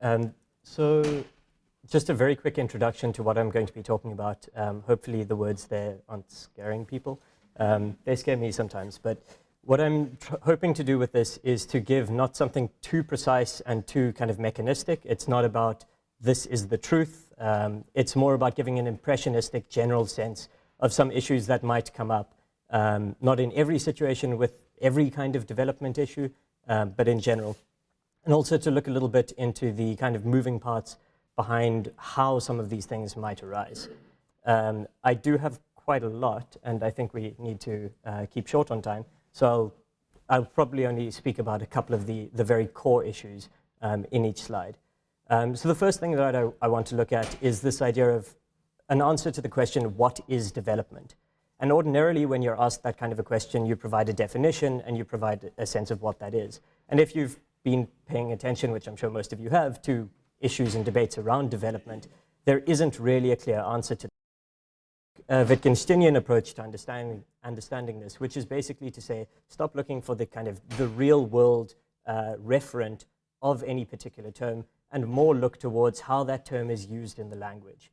So just a very quick introduction to what I'm going to be talking about. Hopefully the words there aren't scaring people. They scare me sometimes, but what I'm hoping to do with this is to give not something too precise and too kind of mechanistic. It's not about this is the truth. It's more about giving an impressionistic general sense of some issues that might come up, not in every situation with every kind of development issue, but in general. And also to look a little bit into the kind of moving parts behind how some of these things might arise. I do have quite a lot, and I think we need to keep short on time, so I'll probably only speak about a couple of the very core issues in each slide. So the first thing that I want to look at is this idea of an answer to the question, what is development? And ordinarily, when you're asked that kind of a question, you provide a definition and you provide a sense of what that is. And if you've been paying attention, which I'm sure most of you have, to issues and debates around development, there isn't really a clear answer to a Wittgensteinian approach to understanding this, which is basically to say, stop looking for the kind of the real world referent of any particular term, and more look towards how that term is used in the language.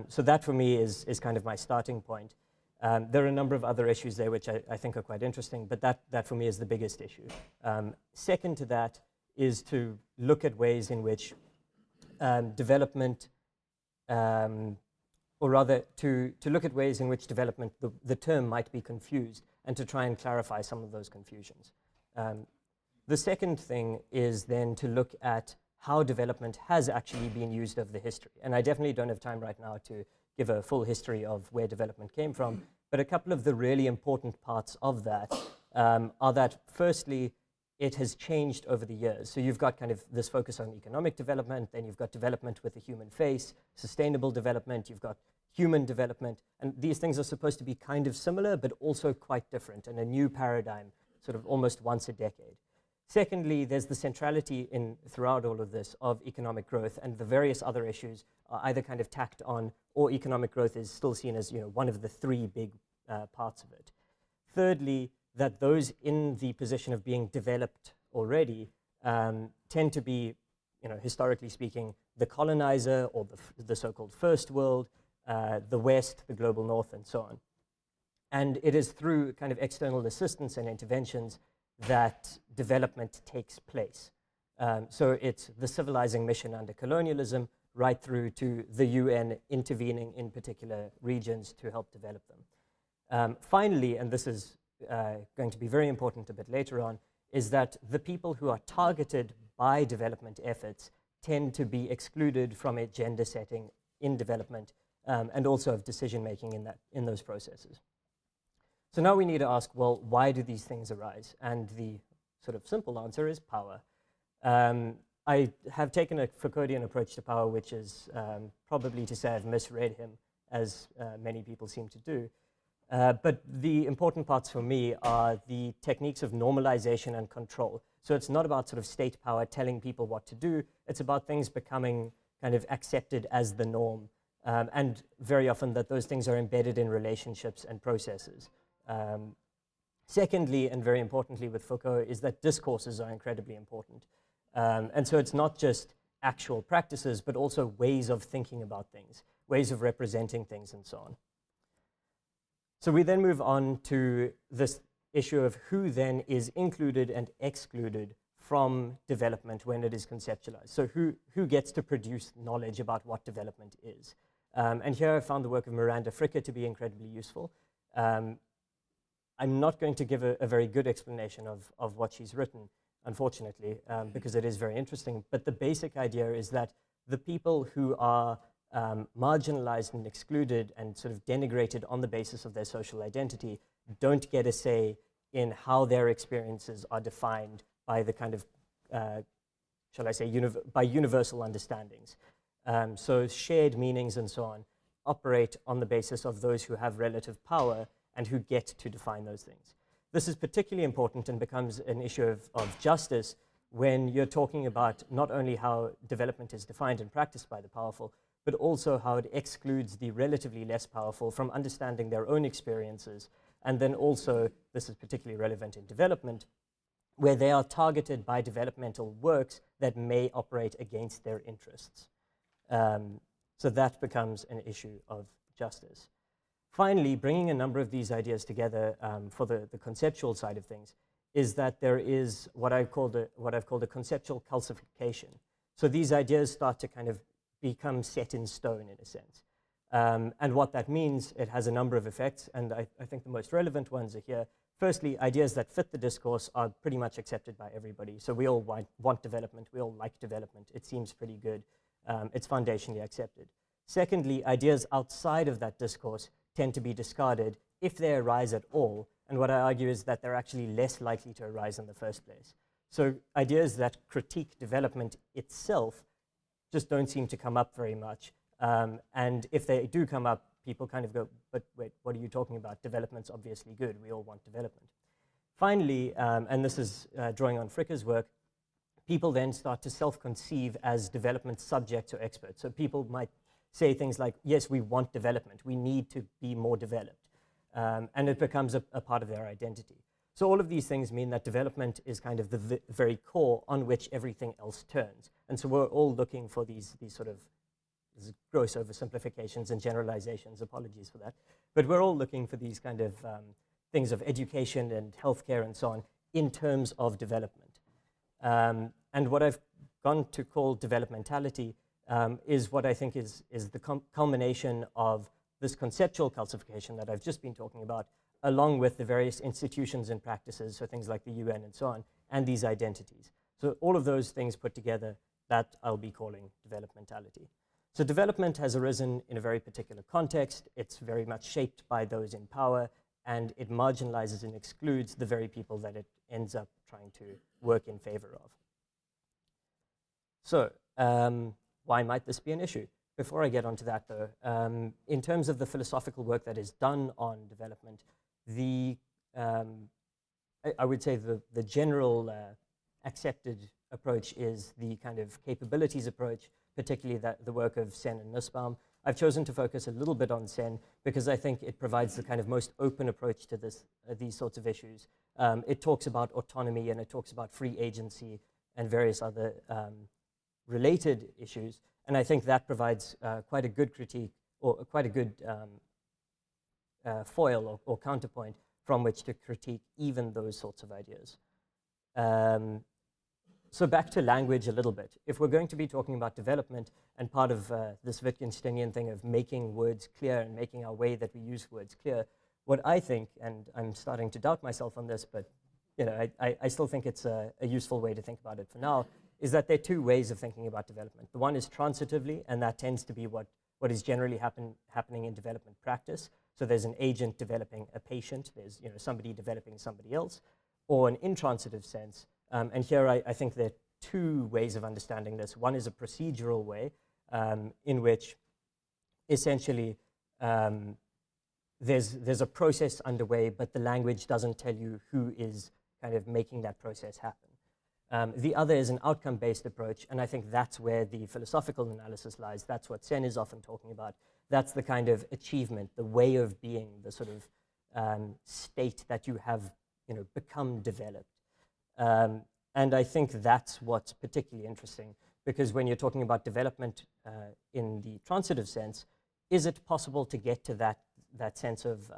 So that for me is kind of my starting point. There are a number of other issues there which I think are quite interesting, but that for me is the biggest issue. Second to that is to look at ways in which development, or rather to look at ways in which development, the term might be confused, and to try and clarify some of those confusions. The second thing is then to look at how development has actually been used over the history. And I definitely don't have time right now to give a full history of where development came from, but a couple of the really important parts of that are that, firstly, it has changed over the years. So you've got kind of this focus on economic development, then you've got development with a human face, sustainable development, you've got human development, and these things are supposed to be kind of similar, but also quite different, and a new paradigm, sort of almost once a decade. Secondly, there's the centrality throughout all of this of economic growth, and the various other issues are either kind of tacked on, or economic growth is still seen as, one of the three big parts of it. Thirdly, that those in the position of being developed already tend to be, historically speaking, the colonizer, or the so-called first world, the West, the global North, and so on. And it is through kind of external assistance and interventions that development takes place. So it's the civilizing mission under colonialism, right through to the UN intervening in particular regions to help develop them. Finally, and this is going to be very important a bit later on, is that the people who are targeted by development efforts tend to be excluded from a gender setting in development, and also of decision-making in those processes. So now we need to ask, well, why do these things arise? And the sort of simple answer is power. I have taken a Foucauldian approach to power, which is probably to say I've misread him, as many people seem to do. But the important parts for me are the techniques of normalization and control. So it's not about sort of state power telling people what to do. It's about things becoming kind of accepted as the norm. And very often that those things are embedded in relationships and processes. Secondly, and very importantly with Foucault, is that discourses are incredibly important. And so it's not just actual practices, but also ways of thinking about things, ways of representing things, and so on. So we then move on to this issue of who then is included and excluded from development when it is conceptualized. So who gets to produce knowledge about what development is. And here I found the work of Miranda Fricker to be incredibly useful. I'm not going to give a very good explanation of what she's written, unfortunately, because it is very interesting. But the basic idea is that the people who are marginalized and excluded and sort of denigrated on the basis of their social identity don't get a say in how their experiences are defined by the kind of, shall I say, by universal understandings. So shared meanings and so on operate on the basis of those who have relative power and who get to define those things. This is particularly important and becomes an issue of justice when you're talking about not only how development is defined and practiced by the powerful, but also how it excludes the relatively less powerful from understanding their own experiences. And then also, this is particularly relevant in development, where they are targeted by developmental works that may operate against their interests. So that becomes an issue of justice. Finally, bringing a number of these ideas together for the conceptual side of things is that there is what I've called a conceptual calcification. So these ideas start to kind of become set in stone in a sense. And what that means, it has a number of effects, and I think the most relevant ones are here. Firstly, ideas that fit the discourse are pretty much accepted by everybody. So we all want development, we all like development, it seems pretty good, it's foundationally accepted. Secondly, ideas outside of that discourse tend to be discarded if they arise at all, and what I argue is that they're actually less likely to arise in the first place. So ideas that critique development itself just don't seem to come up very much, and if they do come up, people kind of go, but wait, what are you talking about? Development's obviously good, we all want development. Finally, and this is drawing on Fricker's work, people then start to self-conceive as development subjects or experts. So people might say things like, yes, we want development, we need to be more developed, and it becomes a part of their identity. So all of these things mean that development is kind of the very core on which everything else turns. And so we're all looking for these sort of gross oversimplifications and generalizations, apologies for that. But we're all looking for these kind of things of education and healthcare and so on in terms of development. And what I've gone to call developmentality is what I think is the culmination of this conceptual calcification that I've just been talking about, along with the various institutions and practices, so things like the UN and so on, and these identities. So all of those things put together, that I'll be calling developmentality. So development has arisen in a very particular context. It's very much shaped by those in power, and it marginalizes and excludes the very people that it ends up trying to work in favor of. So why might this be an issue? Before I get onto that though, in terms of the philosophical work that is done on development, I would say the general accepted approach is the kind of capabilities approach, particularly the work of Sen and Nussbaum. I've chosen to focus a little bit on Sen because I think it provides the kind of most open approach to these sorts of issues. It talks about autonomy and it talks about free agency and various other related issues, and I think that provides quite a good critique, or quite a good foil or counterpoint from which to critique even those sorts of ideas. So back to language a little bit. If we're going to be talking about development, and part of this Wittgensteinian thing of making words clear and making our way that we use words clear, what I think, and I'm starting to doubt myself on this, but I still think it's a useful way to think about it for now, is that there are two ways of thinking about development. The one is transitively, and that tends to be what is generally happening in development practice. So there's an agent developing a patient, there's somebody developing somebody else, or an intransitive sense. And here I think there are two ways of understanding this. One is a procedural way in which essentially there's a process underway, but the language doesn't tell you who is kind of making that process happen. The other is an outcome-based approach, and I think that's where the philosophical analysis lies. That's what Sen is often talking about. That's the kind of achievement, the way of being, the sort of state that you have become developed. And I think that's what's particularly interesting, because when you're talking about development in the transitive sense, is it possible to get to that sense of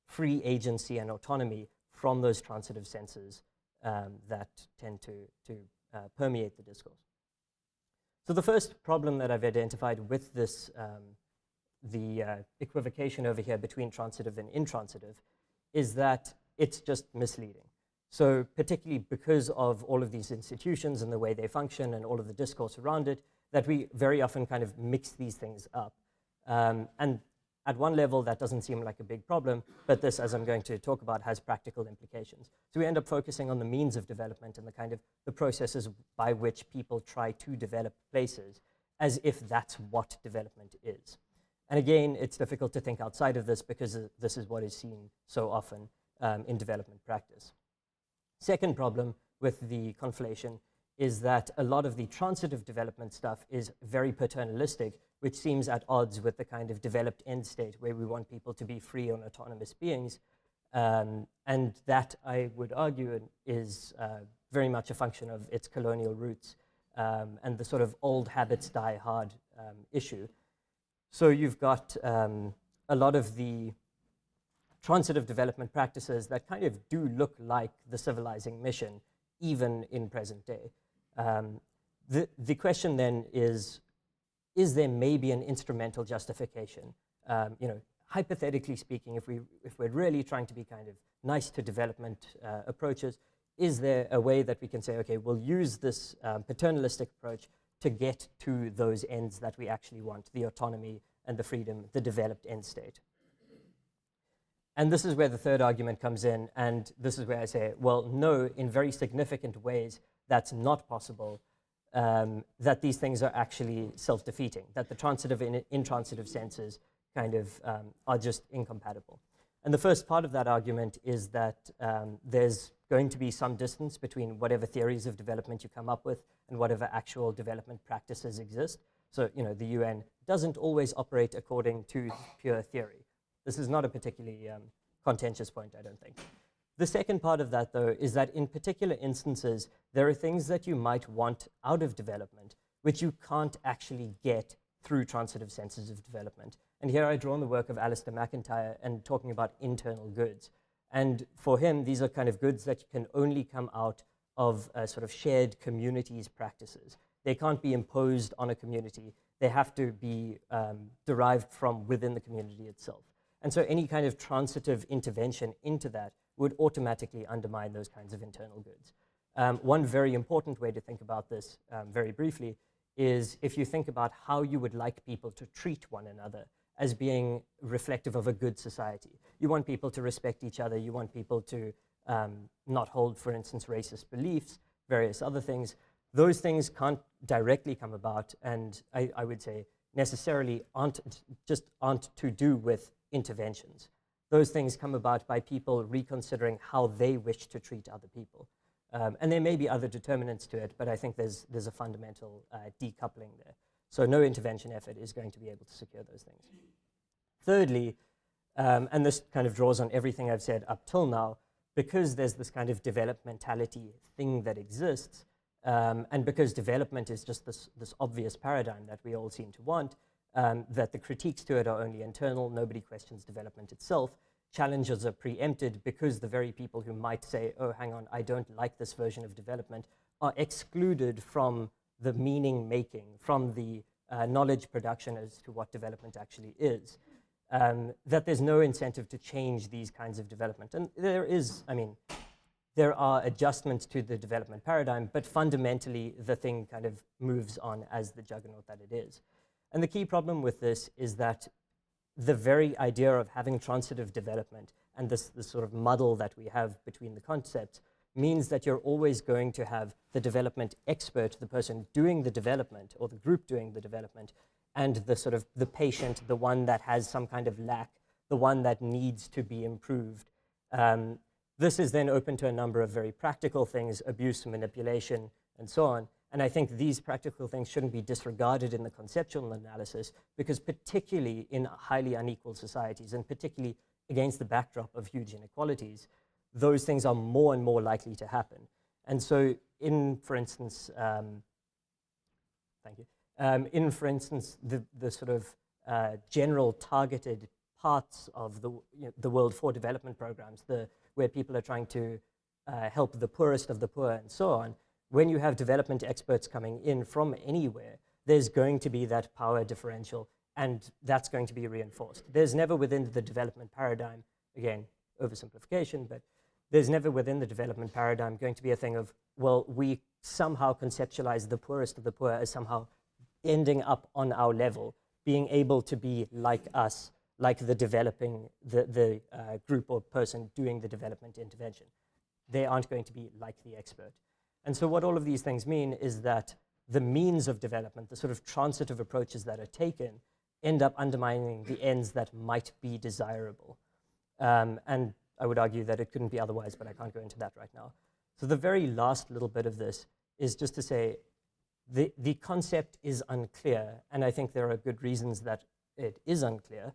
free agency and autonomy from those transitive senses that tend to permeate the discourse? So the first problem that I've identified with this, the equivocation over here between transitive and intransitive, is that it's just misleading. So particularly because of all of these institutions and the way they function and all of the discourse around it, that we very often kind of mix these things up. And at one level, that doesn't seem like a big problem, but this, as I'm going to talk about, has practical implications. So we end up focusing on the means of development and the processes by which people try to develop places, as if that's what development is. And again, it's difficult to think outside of this because this is what is seen so often in development practice. Second problem with the conflation is that a lot of the transitive development stuff is very paternalistic, which seems at odds with the kind of developed end state where we want people to be free and autonomous beings. And that, I would argue, is very much a function of its colonial roots. and the sort of old habits die hard issue. So you've got a lot of the transitive development practices that kind of do look like the civilizing mission, even in present day. The question then is there maybe an instrumental justification? Hypothetically speaking, if we're really trying to be kind of nice to development approaches, is there a way that we can say, okay, we'll use this paternalistic approach to get to those ends that we actually want, the autonomy and the freedom, the developed end state? And this is where the third argument comes in, and this is where I say, well, no, in very significant ways, that's not possible, that these things are actually self-defeating, that the transitive and intransitive senses kind of are just incompatible. And the first part of that argument is that there's going to be some distance between whatever theories of development you come up with and whatever actual development practices exist. So, the UN doesn't always operate according to pure theory. This is not a particularly contentious point, I don't think. The second part of that, though, is that in particular instances, there are things that you might want out of development, which you can't actually get through transitive senses of development. And here I draw on the work of Alistair McIntyre and talking about internal goods. And for him, these are kind of goods that can only come out of sort of shared communities practices. They can't be imposed on a community. They have to be derived from within the community itself. And so any kind of transitive intervention into that would automatically undermine those kinds of internal goods. One very important way to think about this, very briefly, is if you think about how you would like people to treat one another as being reflective of a good society. You want people to respect each other. You want people to not hold, for instance, racist beliefs, various other things. Those things can't directly come about, and I would say necessarily aren't to do with interventions. Those things come about by people reconsidering how they wish to treat other people. And there may be other determinants to it, but I think there's a fundamental decoupling there. So no intervention effort is going to be able to secure those things. Thirdly, and this kind of draws on everything I've said up till now, because there's this kind of developmentality thing that exists, and because development is just this obvious paradigm that we all seem to want, that the critiques to it are only internal, nobody questions development itself, challenges are preempted because the very people who might say, oh, hang on, I don't like this version of development, are excluded from the meaning making, from the knowledge production as to what development actually is. That there's no incentive to change these kinds of development. And there are adjustments to the development paradigm, but fundamentally the thing kind of moves on as the juggernaut that it is. And the key problem with this is that the very idea of having transitive development and this sort of muddle that we have between the concepts means that you're always going to have the development expert, the person doing the development or the group doing the development, and the sort of the patient, the one that has some kind of lack, the one that needs to be improved. This is then open to a number of very practical things, abuse, manipulation, and so on. And I think these practical things shouldn't be disregarded in the conceptual analysis, because particularly in highly unequal societies, and particularly against the backdrop of huge inequalities, those things are more and more likely to happen. And so in, for instance, for instance, the sort of general targeted parts of the World for Development programs, where people are trying to help the poorest of the poor and so on, when you have development experts coming in from anywhere, there's going to be that power differential, and that's going to be reinforced. There's never within the development paradigm, again, oversimplification, but there's never within the development paradigm going to be a thing of, well, we somehow conceptualize the poorest of the poor as somehow ending up on our level, being able to be like us, like the developing, the group or person doing the development intervention. They aren't going to be like the expert. And so what all of these things mean is that the means of development, the sort of transitive approaches that are taken, end up undermining the ends that might be desirable. And I would argue that it couldn't be otherwise, but I can't go into that right now. So the very last little bit of this is just to say the concept is unclear, and I think there are good reasons that it is unclear,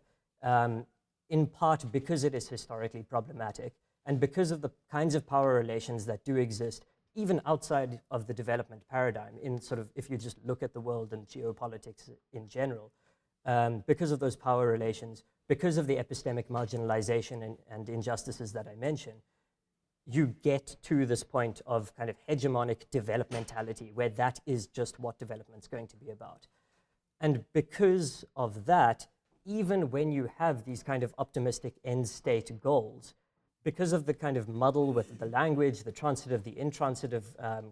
in part because it is historically problematic, and because of the kinds of power relations that do exist, even outside of the development paradigm, in sort of, if you just look at the world and geopolitics in general, because of those power relations, because of the epistemic marginalization and injustices that I mentioned, you get to this point of kind of hegemonic developmentality, where that is just what development's going to be about. And because of that, even when you have these kind of optimistic end state goals, because of the kind of muddle with the language, the transitive, the intransitive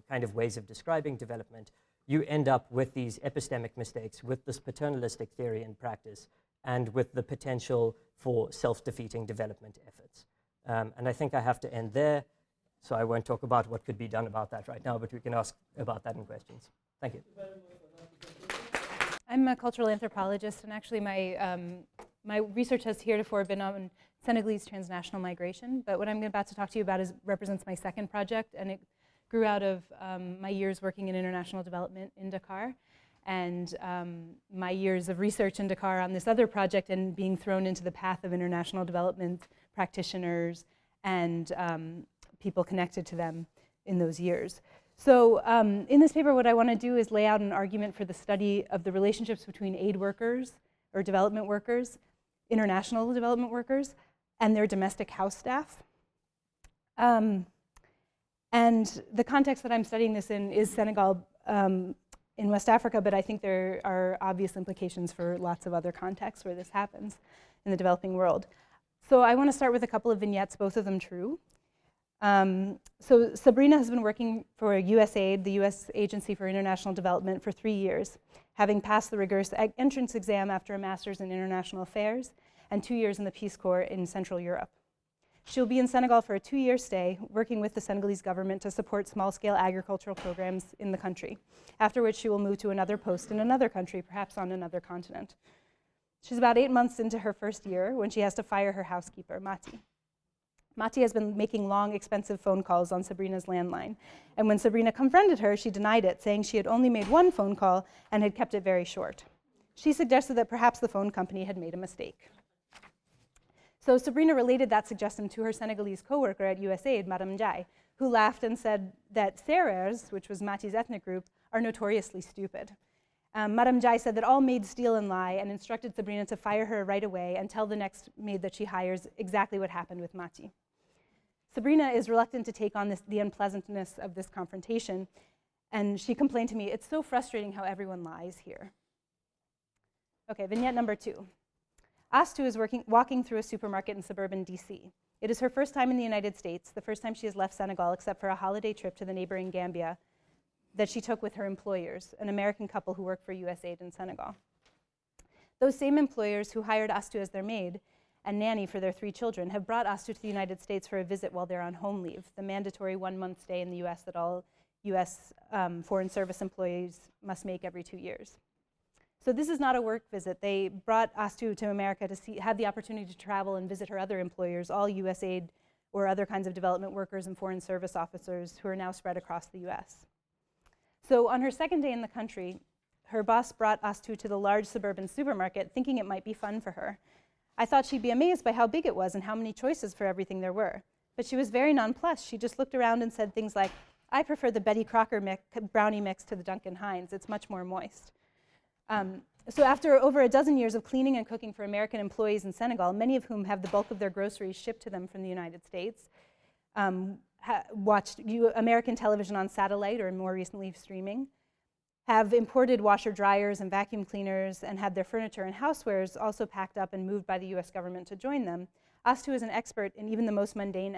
kind of ways of describing development, you end up with these epistemic mistakes, with this paternalistic theory in practice, and with the potential for self-defeating development efforts. And I think I have to end there, so I won't talk about what could be done about that right now, but we can ask about that in questions. Thank you. I'm a cultural anthropologist, and actually my research has heretofore been on Senegalese transnational migration, but what I'm about to talk to you about represents my second project, and it grew out of my years working in international development in Dakar, and my years of research in Dakar on this other project, and being thrown into the path of international development practitioners and people connected to them in those years. So in this paper, what I want to do is lay out an argument for the study of the relationships between aid workers or development workers, international development workers, and their domestic house staff. And the context that I'm studying this in is Senegal in West Africa, but I think there are obvious implications for lots of other contexts where this happens in the developing world. So I want to start with a couple of vignettes, both of them true. So Sabrina has been working for USAID, the US Agency for International Development, for 3 years, having passed the rigorous entrance exam after a master's in international affairs and 2 years in the Peace Corps in Central Europe. She'll be in Senegal for a 2-year stay, working with the Senegalese government to support small-scale agricultural programs in the country, after which she will move to another post in another country, perhaps on another continent. She's about 8 months into her first year when she has to fire her housekeeper, Mati. Mati has been making long, expensive phone calls on Sabrina's landline, and when Sabrina confronted her, she denied it, saying she had only made 1 phone call and had kept it very short. She suggested that perhaps the phone company had made a mistake. So Sabrina related that suggestion to her Senegalese co-worker at USAID, Madame Ndiaye, who laughed and said that Serers, which was Mati's ethnic group, are notoriously stupid. Madame Ndiaye said that all maids steal and lie, and instructed Sabrina to fire her right away and tell the next maid that she hires exactly what happened with Mati. Sabrina is reluctant to take on the unpleasantness of this confrontation, and she complained to me, "It's so frustrating how everyone lies here." Okay, vignette number 2. Astu is walking through a supermarket in suburban DC. It is her first time in the United States, the first time she has left Senegal except for a holiday trip to the neighboring Gambia that she took with her employers, an American couple who work for USAID in Senegal. Those same employers who hired Astu as their maid and nanny for their 3 children have brought Astu to the United States for a visit while they're on home leave, the mandatory 1-month stay in the US that all US Foreign Service employees must make every 2 years. So this is not a work visit. They brought Astu to America to have the opportunity to travel and visit her other employers, all USAID or other kinds of development workers and Foreign Service officers who are now spread across the US. So on her second day in the country, her boss brought Astu to the large suburban supermarket, thinking it might be fun for her. I thought she'd be amazed by how big it was and how many choices for everything there were. But she was very nonplussed. She just looked around and said things like, "I prefer the Betty Crocker brownie mix to the Duncan Hines. It's much more moist." So after over a dozen years of cleaning and cooking for American employees in Senegal, many of whom have the bulk of their groceries shipped to them from the United States, watched American television on satellite or more recently streaming, have imported washer dryers and vacuum cleaners, and had their furniture and housewares also packed up and moved by the US government to join them, Astu is an expert in even the most mundane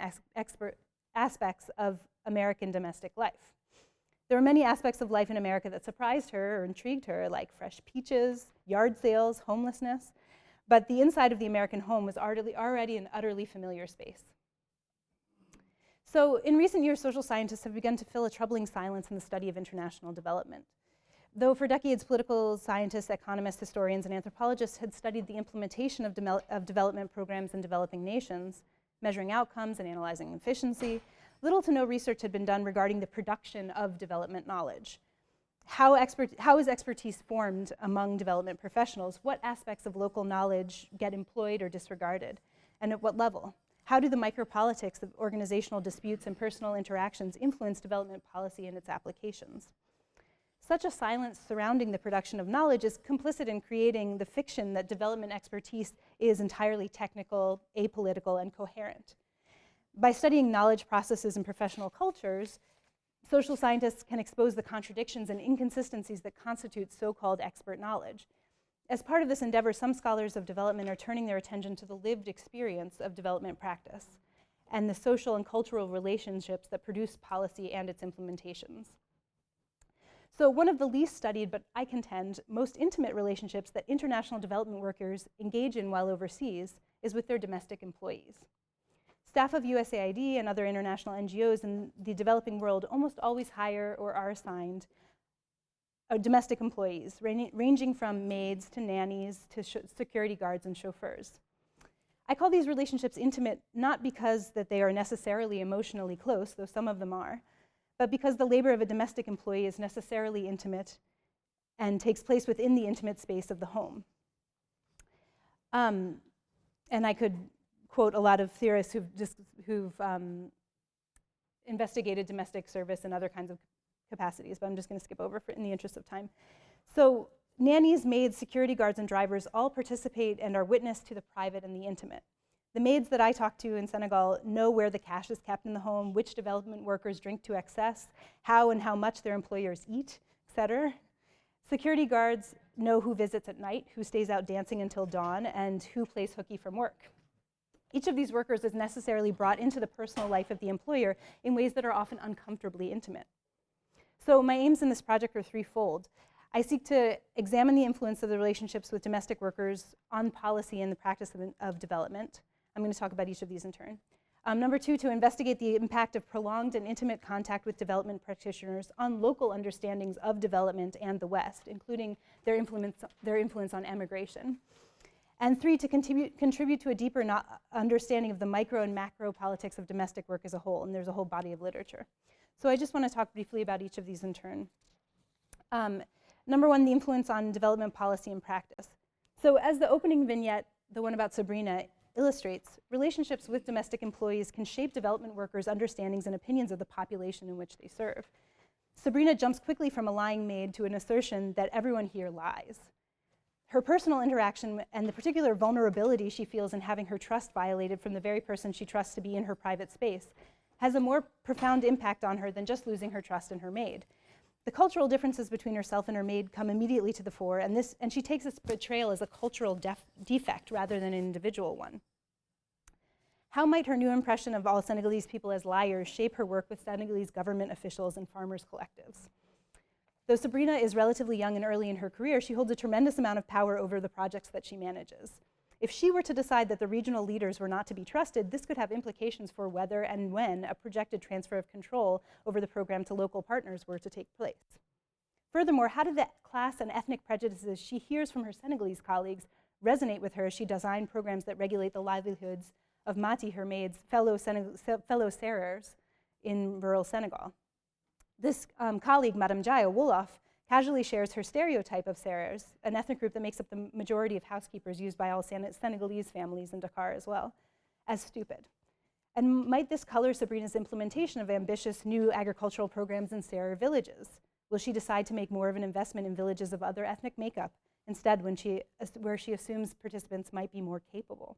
aspects of American domestic life. There were many aspects of life in America that surprised her or intrigued her, like fresh peaches, yard sales, homelessness, but the inside of the American home was already an utterly familiar space. So in recent years, social scientists have begun to fill a troubling silence in the study of international development. Though for decades, political scientists, economists, historians, and anthropologists had studied the implementation of development programs in developing nations, measuring outcomes and analyzing efficiency, little to no research had been done regarding the production of development knowledge. How is expertise formed among development professionals? What aspects of local knowledge get employed or disregarded? And at what level? How do the micropolitics of organizational disputes and personal interactions influence development policy and its applications? Such a silence surrounding the production of knowledge is complicit in creating the fiction that development expertise is entirely technical, apolitical, and coherent. By studying knowledge processes and professional cultures, social scientists can expose the contradictions and inconsistencies that constitute so-called expert knowledge. As part of this endeavor, some scholars of development are turning their attention to the lived experience of development practice and the social and cultural relationships that produce policy and its implementations. So one of the least studied, but I contend, most intimate relationships that international development workers engage in while overseas is with their domestic employees. Staff of USAID and other international NGOs in the developing world almost always hire or are assigned domestic employees, ranging from maids to nannies to security guards and chauffeurs. I call these relationships intimate not because that they are necessarily emotionally close, though some of them are, but because the labor of a domestic employee is necessarily intimate and takes place within the intimate space of the home. And I could quote a lot of theorists who've investigated domestic service and other kinds of capacities, but I'm just going to skip over in the interest of time. So nannies, maids, security guards, and drivers all participate and are witness to the private and the intimate. The maids that I talk to in Senegal know where the cash is kept in the home, which development workers drink to excess, how and how much their employers eat, etc. Security guards know who visits at night, who stays out dancing until dawn, and who plays hooky from work. Each of these workers is necessarily brought into the personal life of the employer in ways that are often uncomfortably intimate. So my aims in this project are threefold. I seek to examine the influence of the relationships with domestic workers on policy and the practice of development. I'm going to talk about each of these in turn. Number two, to investigate the impact of prolonged and intimate contact with development practitioners on local understandings of development and the West, including their influence on emigration. And three, to contribute to a deeper understanding of the micro and macro politics of domestic work as a whole, and there's a whole body of literature. So I just want to talk briefly about each of these in turn. Number one, the influence on development policy and practice. So as the opening vignette, the one about Sabrina, illustrates, relationships with domestic employees can shape development workers' understandings and opinions of the population in which they serve. Sabrina jumps quickly from a lying maid to an assertion that everyone here lies. Her personal interaction and the particular vulnerability she feels in having her trust violated from the very person she trusts to be in her private space has a more profound impact on her than just losing her trust in her maid. The cultural differences between herself and her maid come immediately to the fore, and she takes this betrayal as a cultural defect rather than an individual one. How might her new impression of all Senegalese people as liars shape her work with Senegalese government officials and farmers' collectives? Though Sabrina is relatively young and early in her career, she holds a tremendous amount of power over the projects that she manages. If she were to decide that the regional leaders were not to be trusted, this could have implications for whether and when a projected transfer of control over the program to local partners were to take place. Furthermore, how do the class and ethnic prejudices she hears from her Senegalese colleagues resonate with her as she designed programs that regulate the livelihoods of Mati, her maid's fellow serrers in rural Senegal? This colleague, Madame Gayo Wolof, casually shares her stereotype of serrers, an ethnic group that makes up the majority of housekeepers used by all Senegalese families in Dakar as well, as stupid. And might this color Sabrina's implementation of ambitious new agricultural programs in serrer villages? Will she decide to make more of an investment in villages of other ethnic makeup, instead where she assumes participants might be more capable?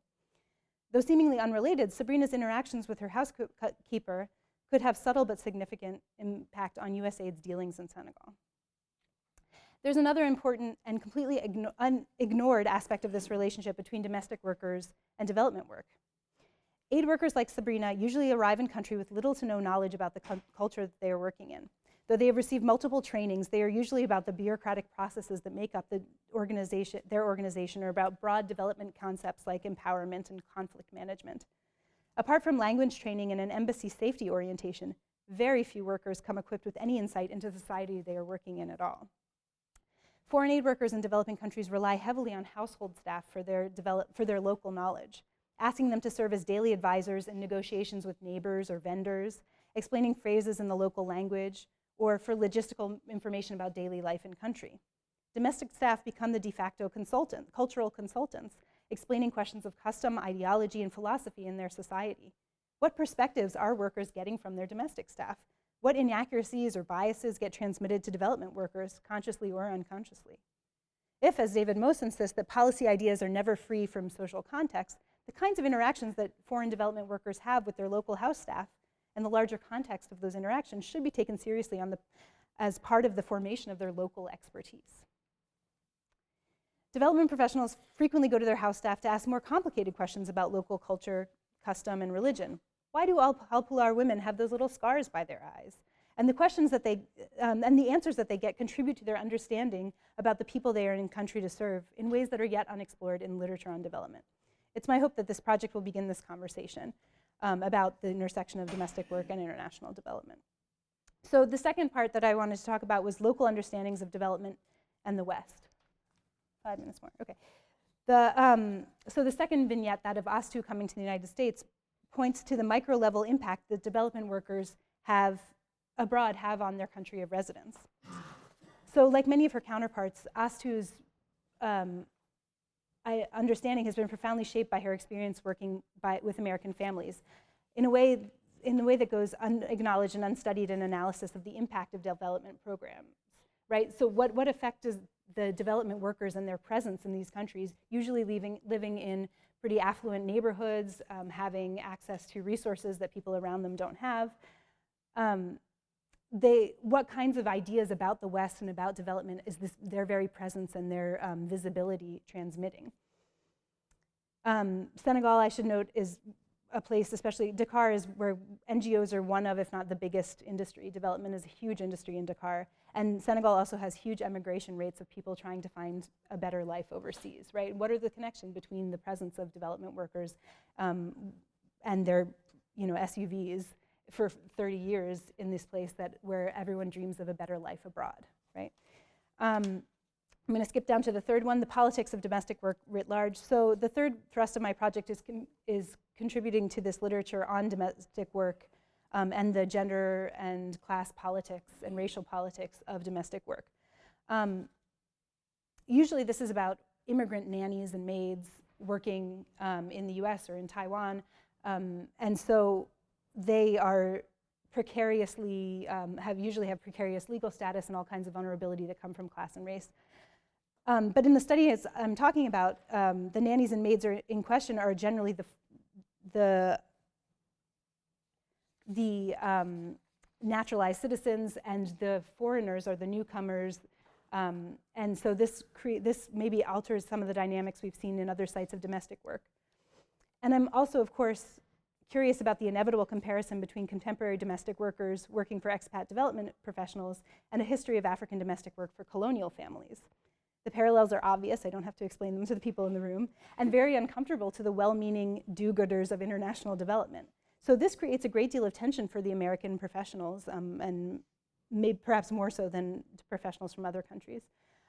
Though seemingly unrelated, Sabrina's interactions with her housekeeper could have subtle but significant impact on USAID's dealings in Senegal. There's another important and completely ignored aspect of this relationship between domestic workers and development work. Aid workers like Sabrina usually arrive in country with little to no knowledge about the culture that they are working in. Though they have received multiple trainings, they are usually about the bureaucratic processes that make up their organization, or about broad development concepts like empowerment and conflict management. Apart from language training and an embassy safety orientation, very few workers come equipped with any insight into the society they are working in at all. Foreign aid workers in developing countries rely heavily on household staff for their local knowledge, asking them to serve as daily advisors in negotiations with neighbors or vendors, explaining phrases in the local language, or for logistical information about daily life in country. Domestic staff become the de facto cultural consultants, explaining questions of custom, ideology, and philosophy in their society. What perspectives are workers getting from their domestic staff? What inaccuracies or biases get transmitted to development workers, consciously or unconsciously? If, as David Moss insists, that policy ideas are never free from social context, the kinds of interactions that foreign development workers have with their local house staff and the larger context of those interactions should be taken seriously as part of the formation of their local expertise. Development professionals frequently go to their house staff to ask more complicated questions about local culture, custom, and religion. Why do all Alpular women have those little scars by their eyes? And the questions that and the answers that they get contribute to their understanding about the people they are in country to serve in ways that are yet unexplored in literature on development. It's my hope that this project will begin this conversation about the intersection of domestic work and international development. So the second part that I wanted to talk about was local understandings of development and the West. 5 minutes more, okay. So the second vignette, that of Astu coming to the United States, points to the micro-level impact that development workers abroad have on their country of residence. So like many of her counterparts, Astu's understanding has been profoundly shaped by her experience working with American families in a way that goes unacknowledged and unstudied in analysis of the impact of development programs, right? So what effect does the development workers and their presence in these countries, usually living in pretty affluent neighborhoods, having access to resources that people around them don't have, what kinds of ideas about the West and about development is their very presence and their visibility transmitting? Senegal, I should note, is a place, especially Dakar, is where NGOs are one of, if not the biggest industry. Development is a huge industry in Dakar. And Senegal also has huge emigration rates of people trying to find a better life overseas, right? What are the connections between the presence of development workers and their SUVs for 30 years in this place where everyone dreams of a better life abroad, right? I'm going to skip down to the third one, the politics of domestic work writ large. So the third thrust of my project is contributing to this literature on domestic work and the gender and class politics and racial politics of domestic work. Usually this is about immigrant nannies and maids working in the US or in Taiwan. And so they are precariously, usually have precarious legal status and all kinds of vulnerability that come from class and race. But in the study I'm talking about, the nannies and maids in question are generally the naturalized citizens, and the foreigners are the newcomers. And so this maybe alters some of the dynamics we've seen in other sites of domestic work. And I'm also, of course, curious about the inevitable comparison between contemporary domestic workers working for expat development professionals and a history of African domestic work for colonial families. The parallels are obvious, I don't have to explain them to the people in the room, and very uncomfortable to the well-meaning do-gooders of international development. So this creates a great deal of tension for the American professionals, and maybe perhaps more so than professionals from other countries,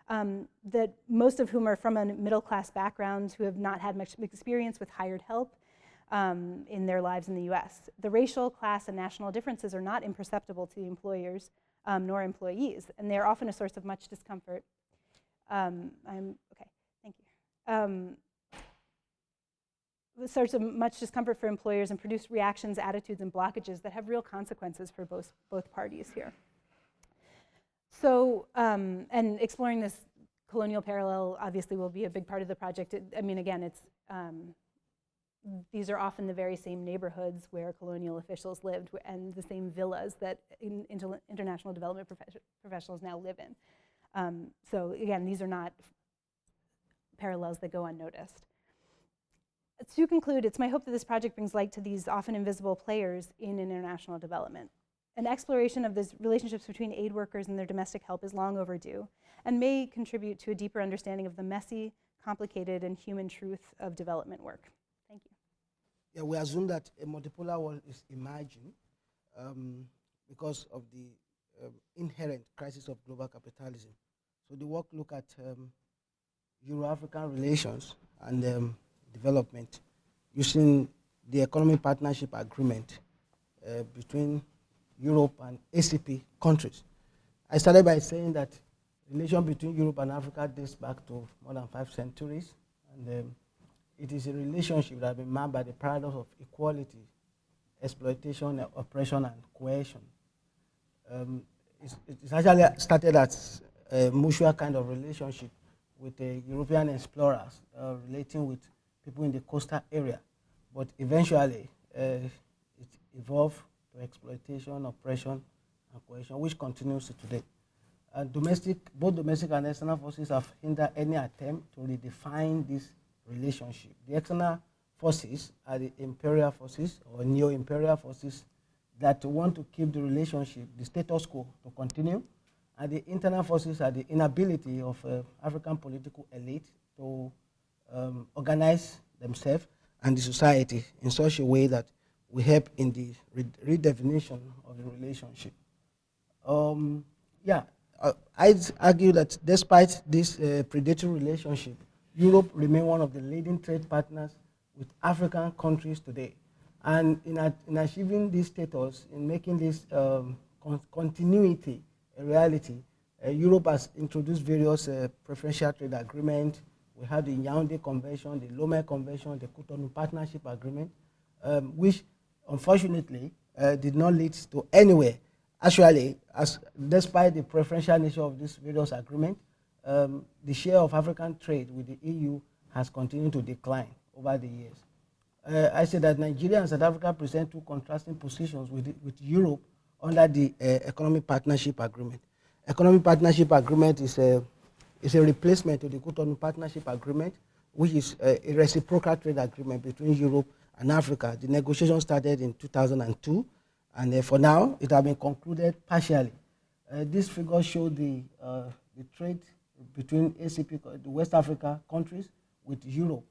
that most of whom are from a middle-class background, who have not had much experience with hired help in their lives in the US. The racial, class, and national differences are not imperceptible to the employers nor employees, and they're often a source of much discomfort. Okay, thank you. Source of much discomfort for employers and produce reactions, attitudes, and blockages that have real consequences for both parties here. So, and exploring this colonial parallel obviously will be a big part of the project. Again, these are often the very same neighborhoods where colonial officials lived and the same villas that international development professionals now live in. So again, these are not parallels that go unnoticed. To conclude, it's my hope that this project brings light to these often invisible players in international development. An exploration of these relationships between aid workers and their domestic help is long overdue and may contribute to a deeper understanding of the messy, complicated, and human truth of development work. Thank you. Yeah, we assume that a multipolar world is emerging because of the inherent crisis of global capitalism. So the work look at Euro-African relations and development using the Economic Partnership Agreement between Europe and ACP countries. I started by saying that relation between Europe and Africa dates back to more than 5 centuries, and it is a relationship that has been marked by the paradox of equality, exploitation, oppression, and coercion. It's actually started as a mutual kind of relationship with the European explorers relating with people in the coastal area, but eventually it evolved to exploitation, oppression, and coercion, which continues to today. Both domestic and external forces have hindered any attempt to redefine this relationship. The external forces are the imperial forces or neo-imperial forces that want to keep the relationship, the status quo, to continue, and the internal forces are the inability of African political elite to organize themselves and the society in such a way that will help in the redefinition of the relationship. I'd argue that despite this predatory relationship, Europe remains one of the leading trade partners with African countries today. And in achieving this status, in making this continuity a reality, Europe has introduced various preferential trade agreements. We have the Yaoundé Convention, the Lomé Convention, the Cotonou Partnership Agreement, which unfortunately did not lead to anywhere. Actually, despite the preferential nature of these various agreements, the share of African trade with the EU has continued to decline over the years. I say that Nigeria and South Africa present two contrasting positions with Europe under the Economic Partnership Agreement. Economic Partnership Agreement is a replacement to the Cotonou Partnership Agreement, which is a reciprocal trade agreement between Europe and Africa. The negotiation started in 2002, and for now, it has been concluded partially. This figure shows the trade between ACP, the West Africa countries, with Europe,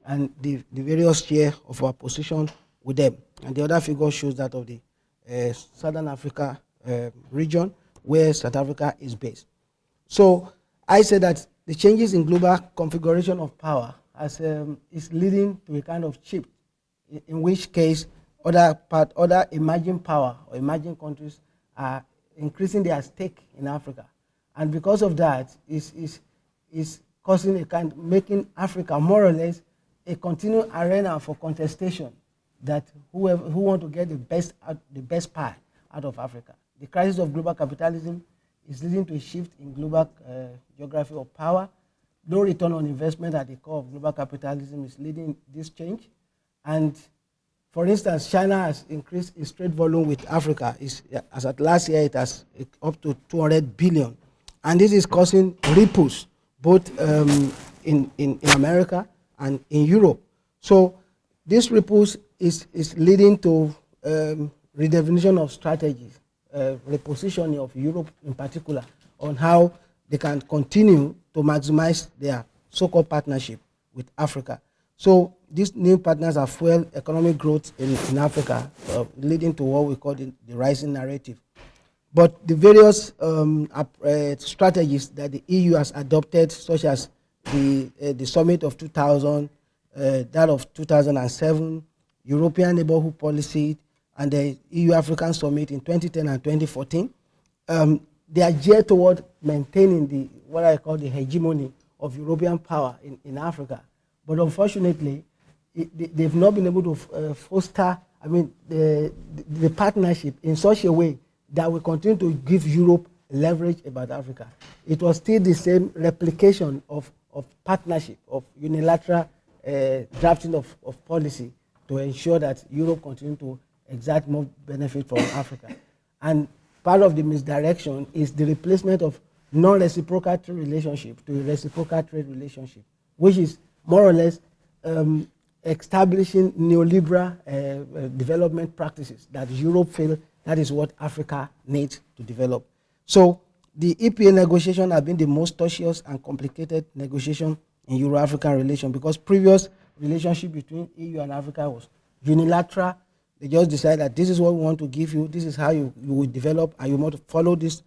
and the various share of our position with them. And the other figure shows that of the Southern Africa region, where South Africa is based. So I say that the changes in global configuration of power is leading to a kind of shift, in which case other emerging power or emerging countries are increasing their stake in Africa. And because of that, is causing making Africa more or less a continual arena for contestation, that who want to get the best pie out of Africa. The crisis of global capitalism is leading to a shift in global geography of power. No return on investment at the core of global capitalism is leading this change. And for instance, China has increased its trade volume with Africa. As at last year, it has up to 200 billion. And this is causing ripples both in America and in Europe. So this ripples is leading to redefinition of strategies, repositioning of Europe in particular, on how they can continue to maximize their so-called partnership with Africa. So these new partners have fueled economic growth in Africa, leading to what we call the rising narrative. But the various strategies that the EU has adopted, such as the summit of 2000, that of 2007, European Neighborhood Policy, and the EU-African Summit in 2010 and 2014, they are geared toward maintaining what I call the hegemony of European power in Africa. But unfortunately, they've not been able to foster, the partnership in such a way that will continue to give Europe leverage about Africa. It was still the same replication of partnership, of unilateral drafting of policy to ensure that Europe continue to exert more benefit from Africa. And part of the misdirection is the replacement of non-reciprocal trade relationship to a reciprocal trade relationship, which is more or less establishing neoliberal development practices that Europe feel that is what Africa needs to develop. So the EPA negotiation has been the most tortuous and complicated negotiation in Euro-African relations, because previous relationship between EU and Africa was unilateral. They just decided that this is what we want to give you, this is how you will develop, and you want to follow this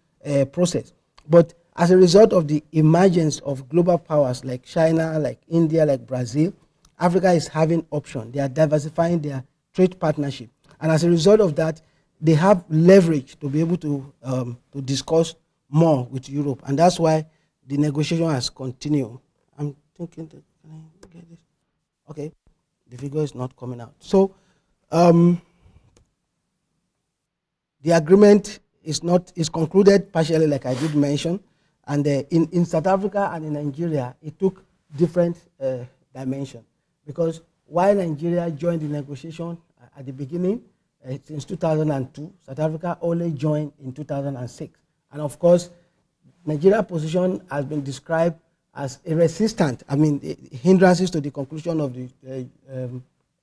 process. But as a result of the emergence of global powers like China, like India, like Brazil, Africa is having options. They are diversifying their trade partnership. And as a result of that, they have leverage to be able to discuss more with Europe. And that's why the negotiation has continued. I'm thinking that, can I get this? Okay, the figure is not coming out. So the agreement is concluded partially, like I did mention, and in South Africa and in Nigeria, it took different dimension, because while Nigeria joined the negotiation at the beginning, since 2002, South Africa only joined in 2006, and of course, Nigeria's position has been described as a resistant, hindrances to the conclusion of the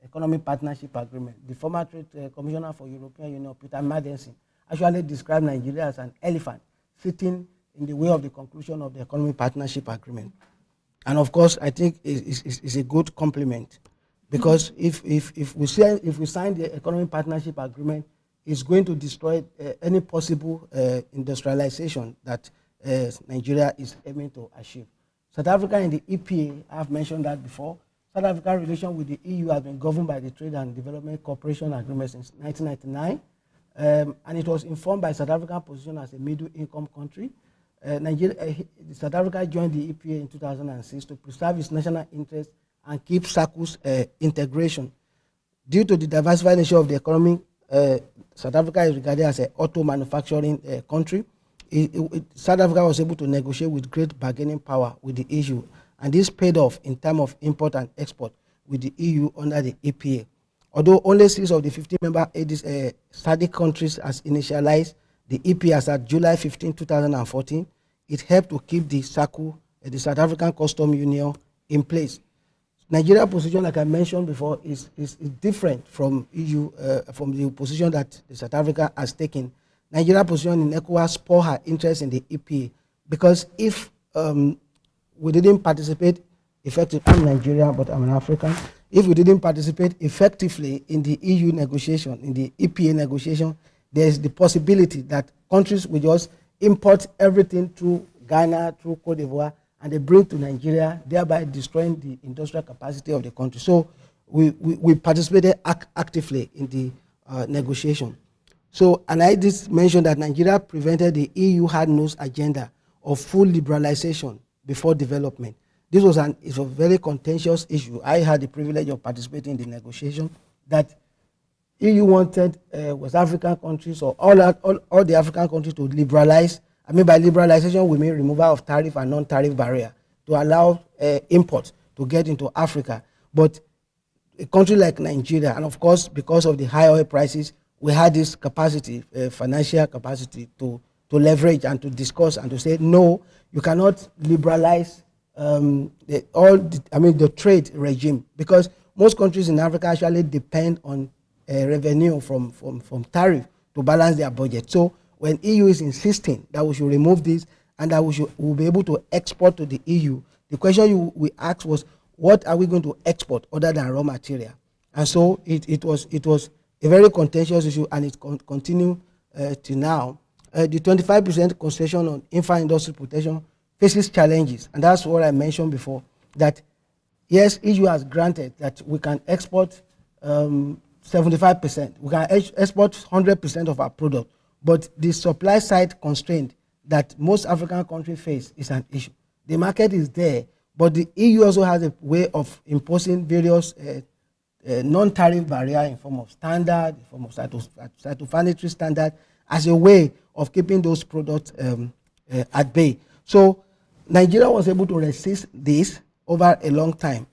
Economic Partnership Agreement. The former Trade Commissioner for European Union, Peter Madsen, actually described Nigeria as an elephant sitting in the way of the conclusion of the Economic Partnership Agreement. And of course, I think it's a good compliment, because if we sign the Economic Partnership Agreement, it's going to destroy any possible industrialization that Nigeria is aiming to achieve. South Africa in the EPA, I've mentioned that before. South Africa's relation with the EU has been governed by the Trade and Development Cooperation Agreement since 1999, and it was informed by South Africa's position as a middle-income country. South Africa joined the EPA in 2006 to preserve its national interest and keep SACCO's integration. Due to the diversified nature of the economy, South Africa is regarded as an auto manufacturing country. South Africa was able to negotiate with great bargaining power with the EU, and this paid off in terms of import and export with the EU under the EPA. Although only 6 of the 50 member SADC countries has initialized the EPA as at July 15, 2014, it helped to keep the SACCO, the South African Customs Union, in place. Nigeria's position, like I mentioned before, is different from EU, from the position that South Africa has taken. Nigeria's position in ECOWAS spoiled her interest in the EPA, because if we didn't participate effectively, I'm Nigerian, but I'm an African. If we didn't participate effectively in the EU negotiation, in the EPA negotiation, there's the possibility that countries will just import everything through Ghana, through Cote d'Ivoire, and they bring to Nigeria, thereby destroying the industrial capacity of the country. So we participated actively in the negotiation. So, and I just mentioned that Nigeria prevented the EU hard-nosed agenda of full liberalization before development. This was a very contentious issue. I had the privilege of participating in the negotiation that EU wanted West African countries, or all the African countries, to liberalize. I mean, by liberalization, we mean removal of tariff and non-tariff barrier to allow imports to get into Africa. But a country like Nigeria, and of course, because of the high oil prices, we had this capacity, financial capacity, to leverage and to discuss and to say, no, you cannot liberalize the trade regime, because most countries in Africa actually depend on revenue from tariff to balance their budget. So when EU is insisting that we should remove this and that we'll be able to export to the EU, the question we asked was, what are we going to export other than raw material? And so it was a very contentious issue, and it continues to now. The 25% concession on infant industry protection faces challenges, and that's what I mentioned before, that yes, EU has granted that we can export 75%, we can export 100% of our product, but the supply side constraint that most African countries face is an issue. The market is there, but the EU also has a way of imposing various non-tariff barrier in form of standard, in form of phytosanitary standard, as a way of keeping those products at bay. So Nigeria was able to resist this over a long time.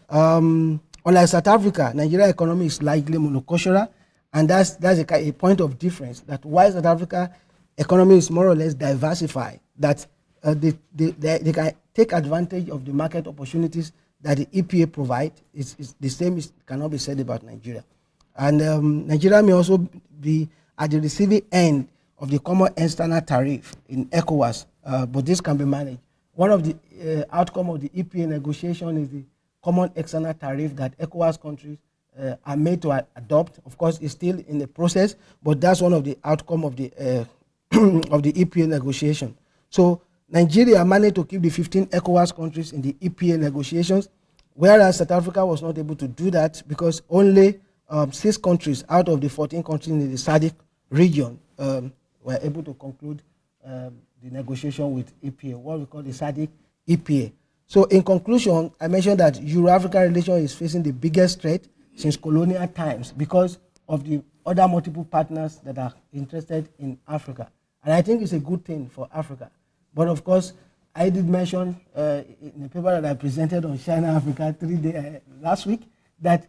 Unlike South Africa, Nigeria's economy is largely monocultural, and that's a point of difference, that while South Africa's economy is more or less diversified, that they can take advantage of the market opportunities that the EPA provides. It's the same cannot be said about Nigeria. And Nigeria may also be at the receiving end of the common external tariff in ECOWAS, but this can be managed. One of the outcome of the EPA negotiation is the common external tariff that ECOWAS countries are made to adopt. Of course, it's still in the process, but that's one of the outcome of the of the EPA negotiation. So Nigeria managed to keep the 15 ECOWAS countries in the EPA negotiations, whereas South Africa was not able to do that because only 6 countries out of the 14 countries in the SADC region were able to conclude the negotiation with EPA, what we call the SADC EPA. So in conclusion, I mentioned that Euro-Africa relation is facing the biggest threat since colonial times because of the other multiple partners that are interested in Africa. And I think it's a good thing for Africa. But of course, I did mention in the paper that I presented on China-Africa last week that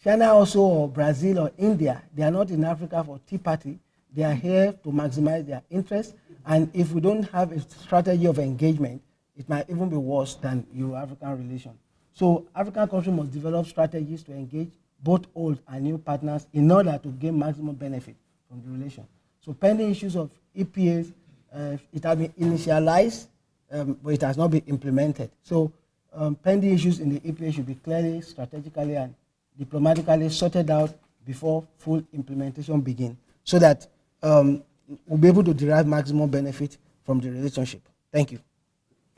China also, or Brazil or India, they are not in Africa for tea party. They are here to maximize their interests. And if we don't have a strategy of engagement, it might even be worse than Euro-African relation. So African countries must develop strategies to engage both old and new partners in order to gain maximum benefit from the relation. So pending issues of EPAs, it has been initialized, but it has not been implemented. So pending issues in the EPA should be clearly, strategically, and diplomatically sorted out before full implementation begins, so that we'll be able to derive maximum benefit from the relationship. Thank you.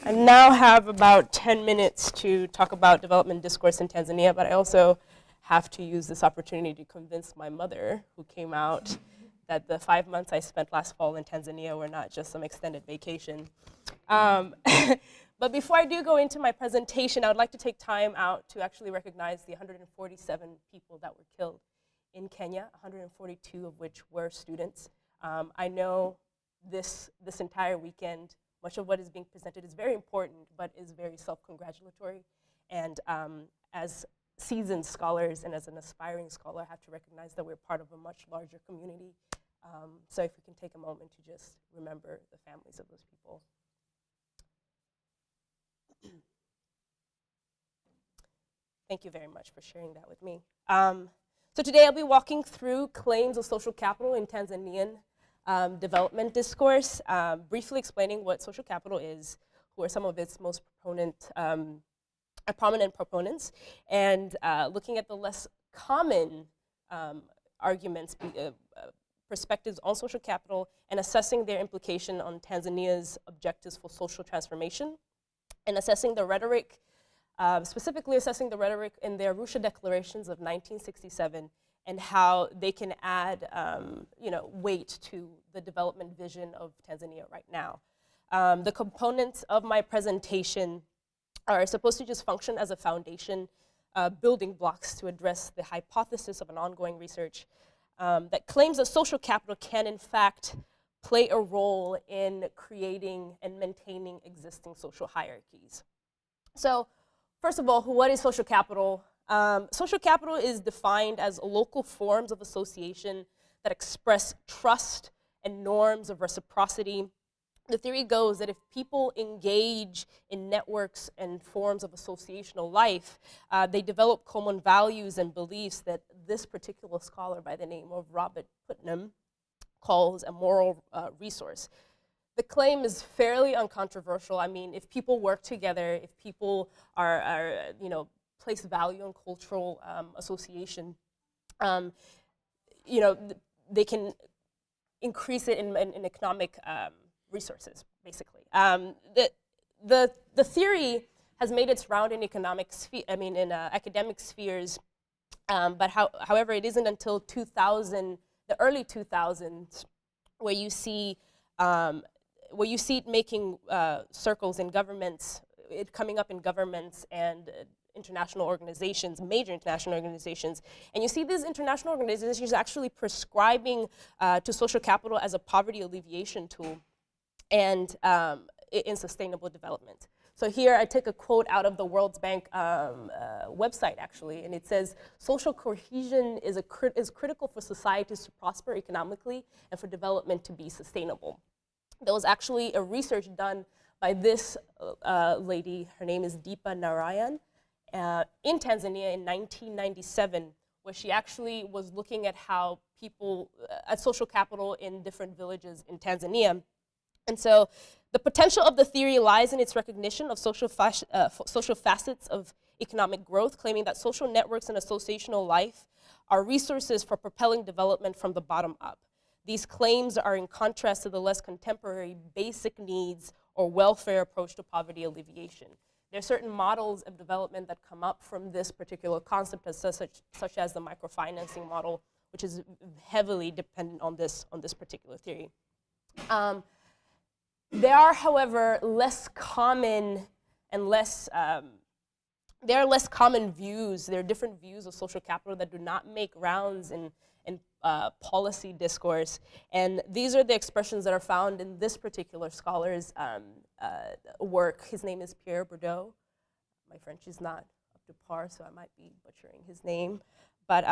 I now have about 10 minutes to talk about development discourse in Tanzania, but I also have to use this opportunity to convince my mother, who came out, that the 5 months I spent last fall in Tanzania were not just some extended vacation. But before I do go into my presentation, I would like to take time out to actually recognize the 147 people that were killed in Kenya, 142 of which were students. I know this entire weekend, much of what is being presented is very important, but is very self-congratulatory. And as seasoned scholars and as an aspiring scholar, I have to recognize that we're part of a much larger community. So if we can take a moment to just remember the families of those people. Thank you very much for sharing that with me. So today I'll be walking through claims of social capital in Tanzanian development discourse, briefly explaining what social capital is, who are some of its most prominent proponents, and looking at the less common arguments, perspectives on social capital, and assessing their implication on Tanzania's objectives for social transformation, and assessing the rhetoric, specifically assessing the rhetoric in their Arusha declarations of 1967, and how they can add weight to the development vision of Tanzania right now. The components of my presentation are supposed to just function as a foundation, building blocks to address the hypothesis of an ongoing research that claims that social capital can in fact play a role in creating and maintaining existing social hierarchies. So first of all, what is social capital? Social capital is defined as local forms of association that express trust and norms of reciprocity. The theory goes that if people engage in networks and forms of associational life, they develop common values and beliefs that this particular scholar by the name of Robert Putnam calls a moral resource. The claim is fairly uncontroversial. I mean, if people work together, if people are place value on cultural association, they can increase it in economic resources, basically. The theory has made its round in academic spheres, but however, it isn't until the early 2000s, where you see it making circles in governments, it coming up in governments and international organizations, major international organizations. And you see these international organizations actually prescribing to social capital as a poverty alleviation tool and in sustainable development. So here I took a quote out of the World Bank website, actually, and it says, social cohesion is critical for societies to prosper economically and for development to be sustainable. There was actually a research done by this lady, her name is Deepa Narayan, in Tanzania in 1997, where she actually was looking at how people, at social capital in different villages in Tanzania. And so the potential of the theory lies in its recognition of social facets of economic growth, claiming that social networks and associational life are resources for propelling development from the bottom up. These claims are in contrast to the less contemporary basic needs or welfare approach to poverty alleviation. There are certain models of development that come up from this particular concept, such as the microfinancing model, which is heavily dependent on this particular theory. There are, however, less common and less, there are less common views. There are different views of social capital that do not make rounds in policy discourse. And these are the expressions that are found in this particular scholar's work. His name is Pierre Bourdieu. My French is not up to par, so I might be butchering his name. But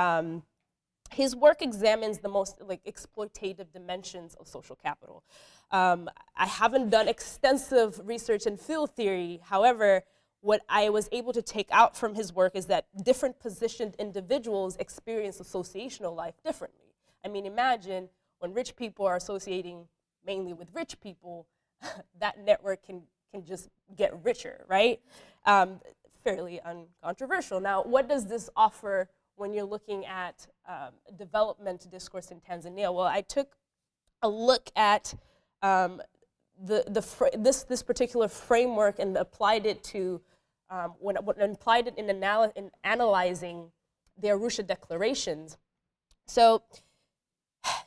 his work examines the most exploitative dimensions of social capital. I haven't done extensive research in field theory. However, what I was able to take out from his work is that different positioned individuals experience associational life differently. I mean, imagine when rich people are associating mainly with rich people, that network can just get richer, right? Fairly uncontroversial. Now, what does this offer when you're looking at development discourse in Tanzania? Well, I took a look at this particular framework and applied it to applied it in analyzing the Arusha declarations. So,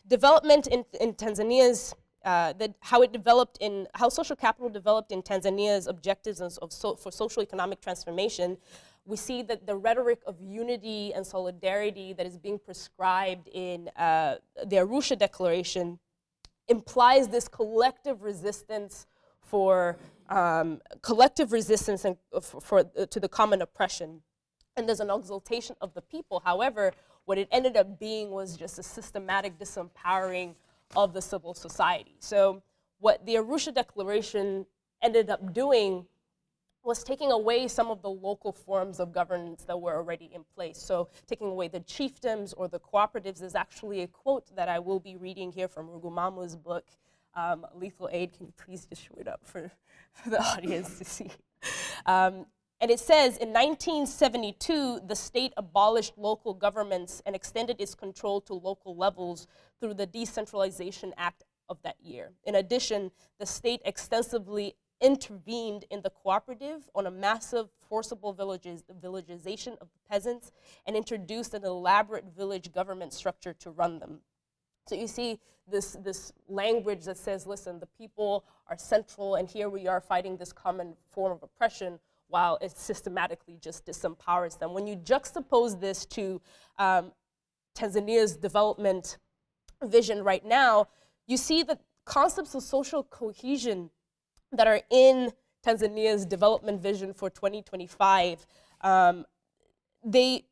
development in Tanzania's how social capital developed in Tanzania's objectives for social economic transformation. We see that the rhetoric of unity and solidarity that is being prescribed in the Arusha Declaration implies this collective resistance to the common oppression. And there's an exaltation of the people. However, what it ended up being was just a systematic disempowering of the civil society. So what the Arusha Declaration ended up doing was taking away some of the local forms of governance that were already in place. So taking away the chiefdoms or the cooperatives. There's actually a quote that I will be reading here from Rugumamu's book, Lethal Aid. Can you please just show it up for the audience to see? And it says, in 1972, the state abolished local governments and extended its control to local levels through the Decentralization Act of that year. In addition, the state extensively intervened in the cooperative on a massive forcible villagization of the peasants and introduced an elaborate village government structure to run them. So you see this language that says, listen, the people are central and here we are fighting this common form of oppression while it systematically just disempowers them. When you juxtapose this to Tanzania's development vision right now, you see the concepts of social cohesion that are in Tanzania's development vision for 2025, they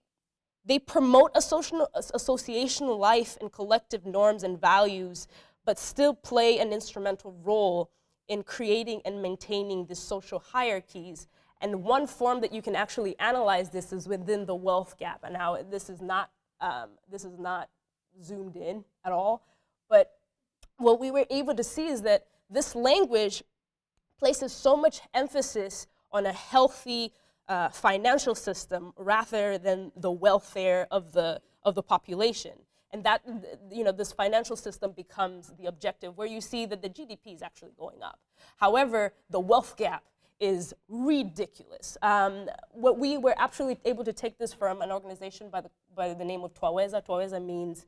promote a associational life and collective norms and values, but still play an instrumental role in creating and maintaining the social hierarchies. And one form that you can actually analyze this is within the wealth gap. And now this is not zoomed in at all, but what we were able to see is that this language places so much emphasis on a healthy financial system rather than the welfare of the population. And that, this financial system becomes the objective, where you see that the GDP is actually going up. However, the wealth gap is ridiculous. What we were actually able to take this from an organization by the name of Twaweza. Twaweza means,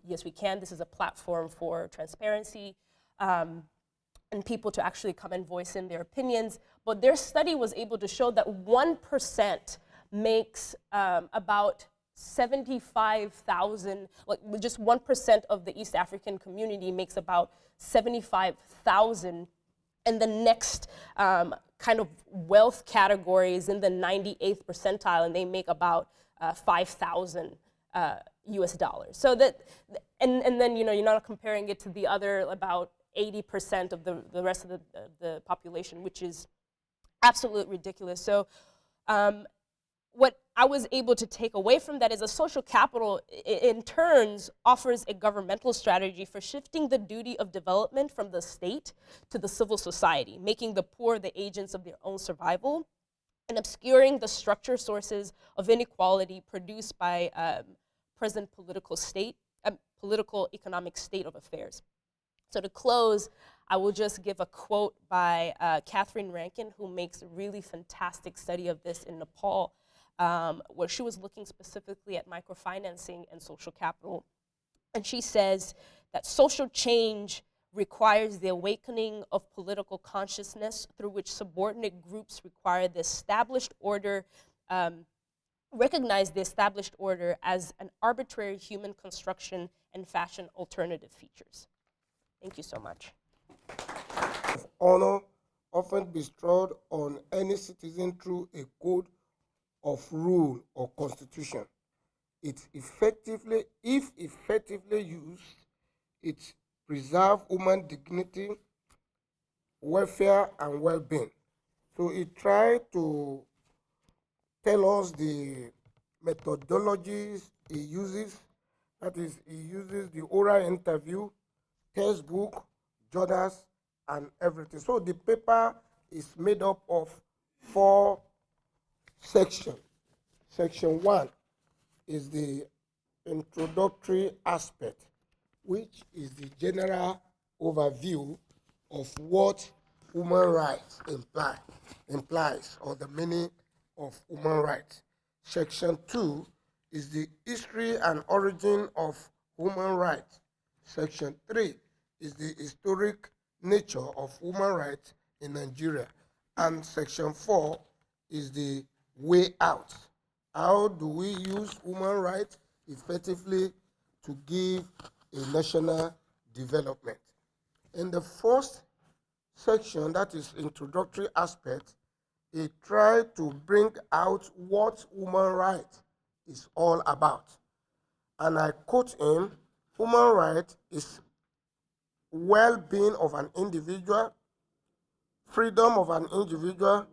yes, we can. This is a platform for transparency and people to actually come and voice in their opinions. But their study was able to show that 1% makes about 75,000, just 1% of the East African community makes about 75,000. And the next kind of wealth category is in the 98th percentile, and they make about 5,000 US dollars. So that, and then you're not comparing it to the other about 80% of the rest of the population, which is absolutely ridiculous. So what I was able to take away from that is a social capital, in turns, offers a governmental strategy for shifting the duty of development from the state to the civil society, making the poor the agents of their own survival, and obscuring the structure sources of inequality produced by present political economic state of affairs. So to close, I will just give a quote by Catherine Rankin, who makes a really fantastic study of this in Nepal, where she was looking specifically at microfinancing and social capital. And she says that social change requires the awakening of political consciousness through which subordinate groups require the established order, recognize the established order as an arbitrary human construction and fashion alternative features. Thank you so much. Honor often bestowed on any citizen through a code of rule or constitution. It effectively, if effectively used, it preserves human dignity, welfare, and well-being. So it tried to tell us the methodologies he uses. That is, he uses the oral interview, textbook, journals, and everything. So the paper is made up of 4 sections. Section 1 is the introductory aspect, which is the general overview of what human rights implies, or the meaning of human rights. Section 2 is the history and origin of human rights. Section 3 is the historic nature of human rights in Nigeria. And Section 4 is the way out. How do we use human rights effectively to give a national development? In the first section, that is introductory aspect, he tried to bring out what human rights is all about. And I quote him, human right is well-being of an individual, freedom of an individual,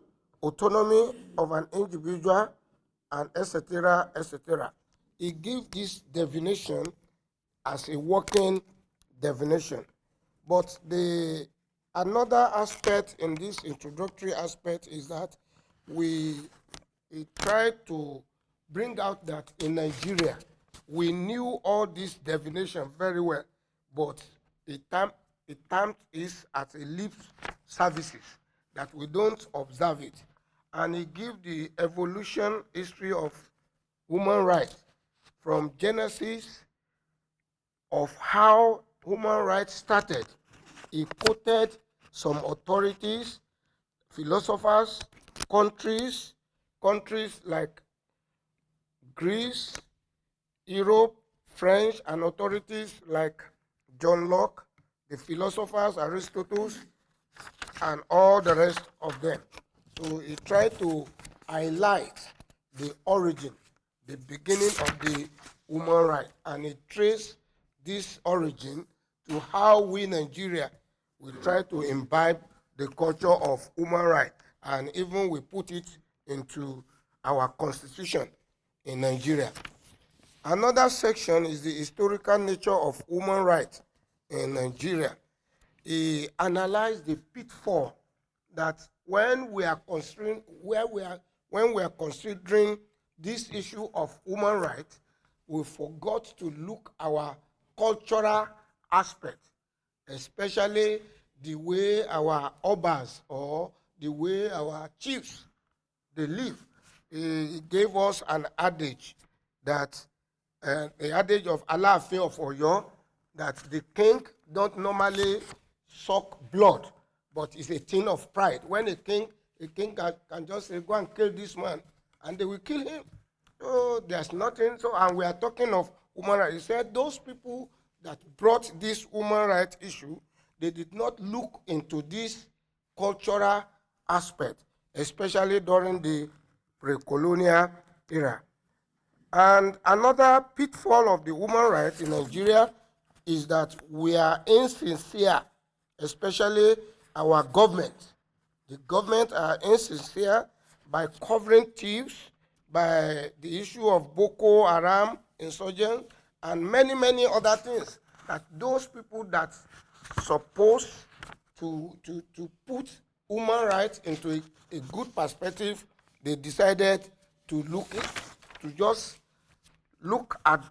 autonomy of an individual, and etc., etc. He gives this definition as a working definition. But another aspect in this introductory aspect is that we tried to bring out that in Nigeria, we knew all these definitions very well, but it termed is as a lip services, that we don't observe it. And he gives the evolution history of human rights from Genesis of how human rights started. He quoted some authorities, philosophers, countries like Greece, Europe, French, and authorities like John Locke, the philosophers, Aristotle, and all the rest of them. So he tried to highlight the origin, the beginning of the human right, and he traced this origin to how we Nigeria will try to imbibe the culture of human right, and even we put it into our constitution in Nigeria. Another section is the historical nature of human rights in Nigeria. He analyzed the pitfall that when we are considering this issue of human rights, we forgot to look our cultural aspect, especially the way our obas or the way our chiefs they live. He gave us an adage that the adage of Alaafin of Oyo, that the king don't normally suck blood, but it's a thing of pride. When a king can just say, go and kill this man, and they will kill him. So there's nothing. So, and we are talking of human rights. He said those people that brought this human rights issue, they did not look into this cultural aspect, especially during the pre-colonial era. And another pitfall of the human rights in Nigeria is that we are insincere, especially our government. The government are insincere by covering thieves, by the issue of Boko Haram insurgents, and many, many other things, that those people that supposed to put human rights into a good perspective, they decided to just look at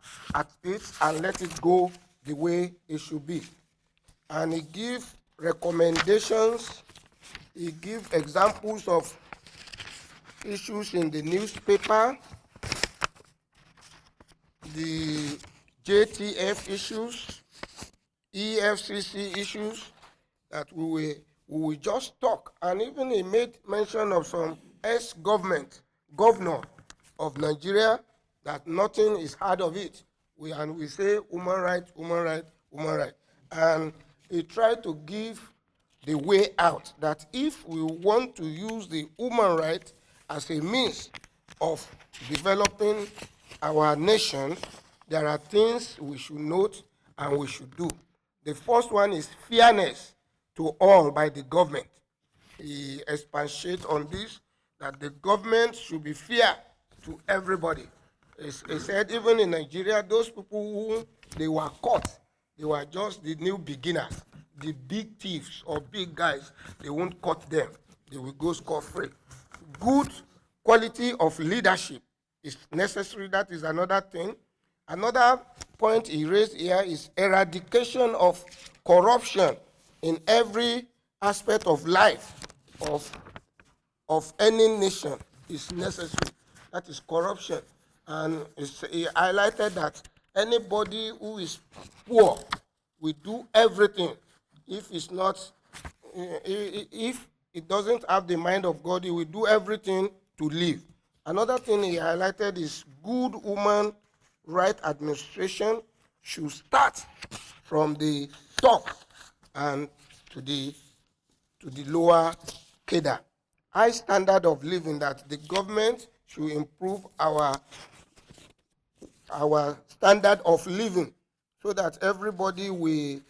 it and let it go the way it should be. And he gives recommendations, he gives examples of issues in the newspaper, the JTF issues. EFCC issues, that we will just talk. And even he made mention of some governor of Nigeria, that nothing is heard of it. And we say human rights, human rights, human rights. And he tried to give the way out, that if we want to use the human right as a means of developing our nation, there are things we should note and we should do. The first one is fairness to all by the government. He expatiates on this, that the government should be fair to everybody. He said even in Nigeria, those people who they were caught, they were just the new beginners. The big thieves or big guys, they won't cut them. They will go scot-free. Good quality of leadership is necessary. That is another thing. Another point he raised here is eradication of corruption in every aspect of life of any nation is necessary. That is corruption. And he highlighted that anybody who is poor will do everything. If it's not, if it doesn't have the mind of God, he will do everything to live. Another thing he highlighted is good human right administration should start from the top and to the lower cadre. High standard of living, that the government should improve our standard of living, so that everybody we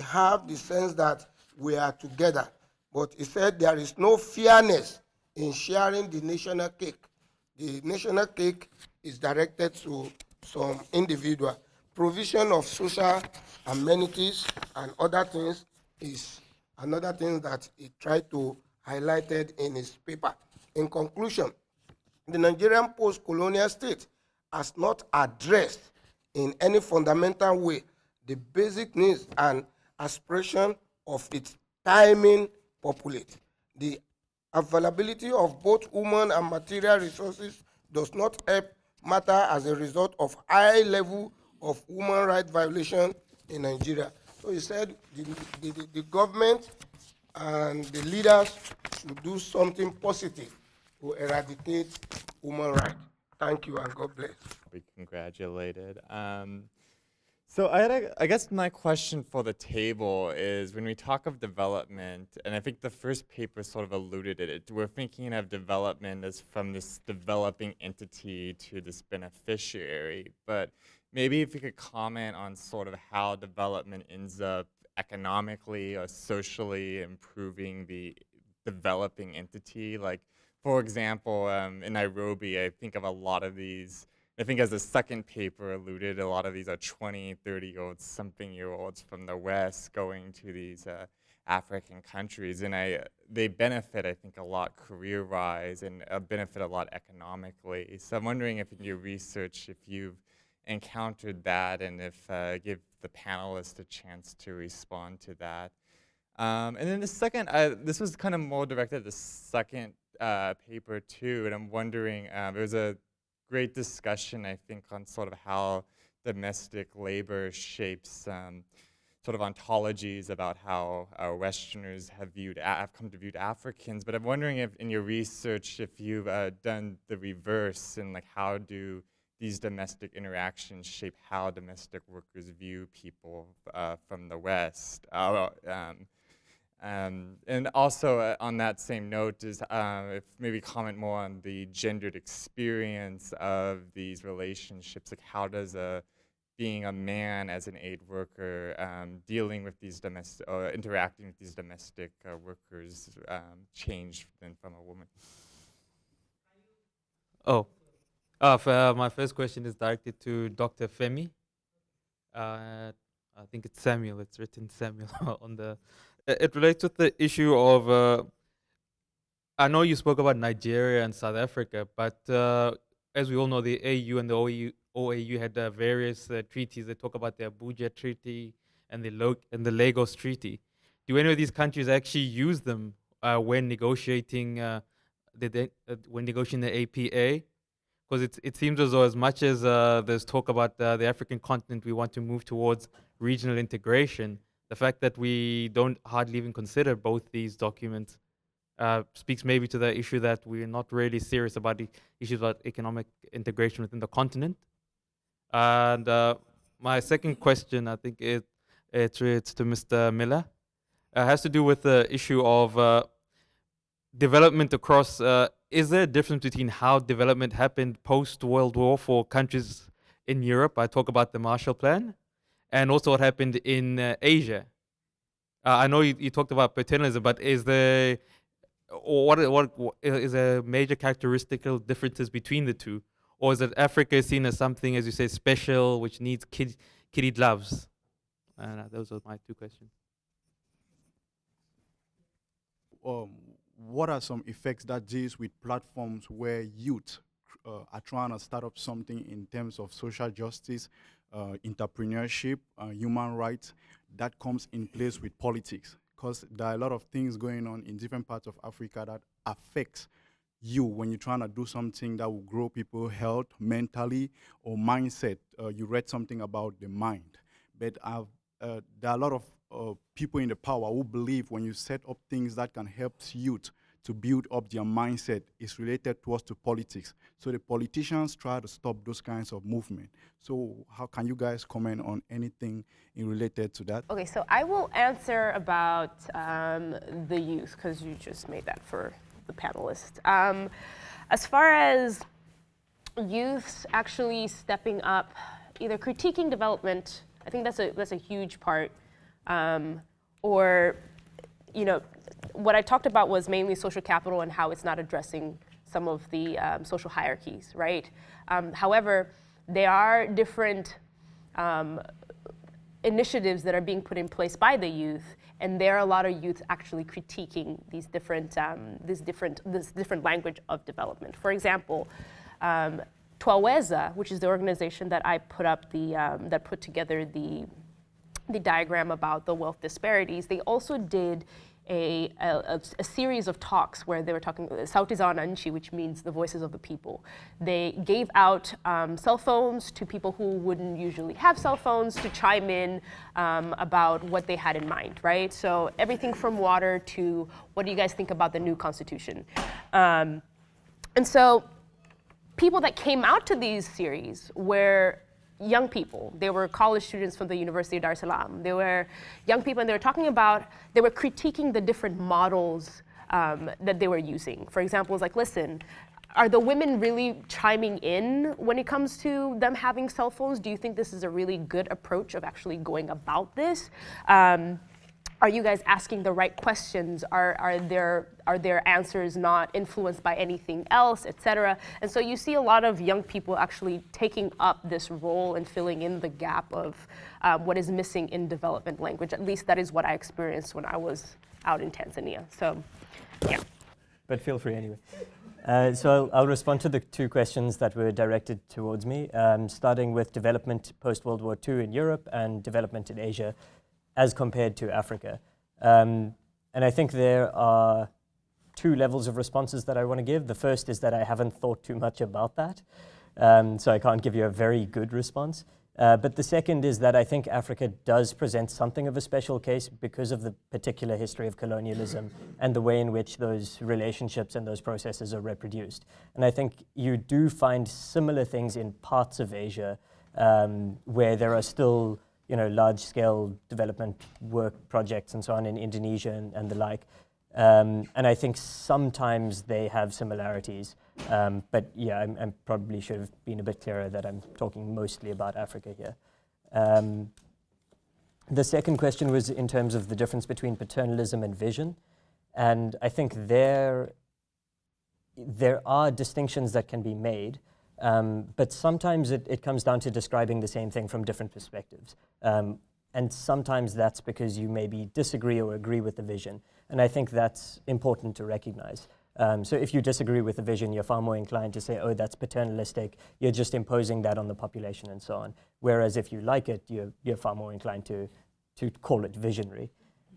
have the sense that we are together. But he said there is no fairness in sharing the national cake. The national cake is directed to some individual. Provision of social amenities and other things is another thing that he tried to highlight in his paper. In conclusion, the Nigerian post-colonial state has not addressed in any fundamental way the basic needs and aspiration of its timing populate. The availability of both human and material resources does not help matter as a result of high level of human rights violation in Nigeria. So he said the government and the leaders should do something positive to eradicate human rights. Thank you and God bless. Be congratulated. So I guess my question for the table is, when we talk of development, and I think the first paper sort of alluded it, we're thinking of development as from this developing entity to this beneficiary. But maybe if you could comment on sort of how development ends up economically or socially improving the developing entity. Like, for example, in Nairobi, I think of a lot of these, I think as the second paper alluded, a lot of these are 20, 30-year-olds, something-year-olds from the West going to these African countries. And they benefit, I think, a lot career-wise and benefit a lot economically. So I'm wondering if in your research, if you've encountered that, and if give the panelists a chance to respond to that. And then the second, this was kind of more directed at the second paper too, and I'm wondering, there was a great discussion, I think, on sort of how domestic labor shapes sort of ontologies about how Westerners have come to view Africans. But I'm wondering if in your research, if you've done the reverse, and like how do these domestic interactions shape how domestic workers view people from the West. And also on that same note is if maybe comment more on the gendered experience of these relationships. Like, how does being a man as an aid worker dealing with these domestic, interacting with these domestic workers change than from a woman? My first question is directed to Dr. Femi. I think it's Samuel. It's written Samuel on the. It relates to the issue of. I know you spoke about Nigeria and South Africa, but as we all know, the AU and the OAU had various treaties. They talk about the Abuja Treaty and the Lagos Treaty. Do any of these countries actually use them when negotiating the APA? Because it seems as though, as much as there's talk about the African continent, we want to move towards regional integration, The fact that we don't hardly even consider both these documents speaks maybe to the issue that we're not really serious about the issues about economic integration within the continent. And my second question, I think it relates to Mr. Miller, has to do with the issue of development across. Is there a difference between how development happened post-World War for countries in Europe? I talk about the Marshall Plan, and also what happened in Asia. I know you talked about paternalism, but is there what is a major characteristical differences between the two, or is it Africa seen as something, as you say, special, which needs kiddie gloves? Those are my two questions. What are some effects that deals with platforms where youth are trying to start up something in terms of social justice, entrepreneurship, human rights, that comes in place with politics? Because there are a lot of things going on in different parts of Africa that affects you when you're trying to do something that will grow people's health mentally or mindset. You read something about the mind. But there are a lot of people in the power who believe when you set up things that can help youth to build up their mindset, is related towards to politics. So the politicians try to stop those kinds of movement. So how can you guys comment on anything related to that? Okay, so I will answer about the youth, because you just made that for the panelists. As far as youth actually stepping up, either critiquing development, I think that's a huge part, or, you know, what I talked about was mainly social capital and how it's not addressing some of the social hierarchies, right? However, there are different initiatives that are being put in place by the youth, and there are a lot of youth actually critiquing these different, this different language of development. For example, Twaweza, which is the organization that I put up that put together the diagram about the wealth disparities, they also did a series of talks where they were talking Sauti za Wananchi, which means the voices of the people. They gave out cell phones to people who wouldn't usually have cell phones to chime in about what they had in mind, right? So everything from water to what do you guys think about the new constitution? And so people that came out to these series were young people. They were college students from the University of Dar es Salaam. They were young people, and they were critiquing the different models that they were using. For example, it's like, listen, are the women really chiming in when it comes to them having cell phones? Do you think this is a really good approach of actually going about this? Are you guys asking the right questions? Are their answers not influenced by anything else, et cetera? And so you see a lot of young people actually taking up this role and filling in the gap of what is missing in development language. At least that is what I experienced when I was out in Tanzania. So, yeah. But feel free anyway. So I'll respond to the two questions that were directed towards me, starting with development post-World War II in Europe and development in Asia, as compared to Africa. And I think there are two levels of responses that I want to give. The first is that I haven't thought too much about that, so I can't give you a very good response. But the second is that I think Africa does present something of a special case because of the particular history of colonialism and the way in which those relationships and those processes are reproduced. And I think you do find similar things in parts of Asia where there are still large-scale development work projects and so on in Indonesia and the like. And I think sometimes they have similarities. But yeah, I probably should have been a bit clearer that I'm talking mostly about Africa here. The second question was in terms of the difference between paternalism and vision. And I think there are distinctions that can be made. But sometimes it comes down to describing the same thing from different perspectives. And sometimes that's because you maybe disagree or agree with the vision. And I think that's important to recognize. So if you disagree with the vision, you're far more inclined to say, oh, that's paternalistic. You're just imposing that on the population and so on. Whereas if you like it, you're far more inclined to call it visionary.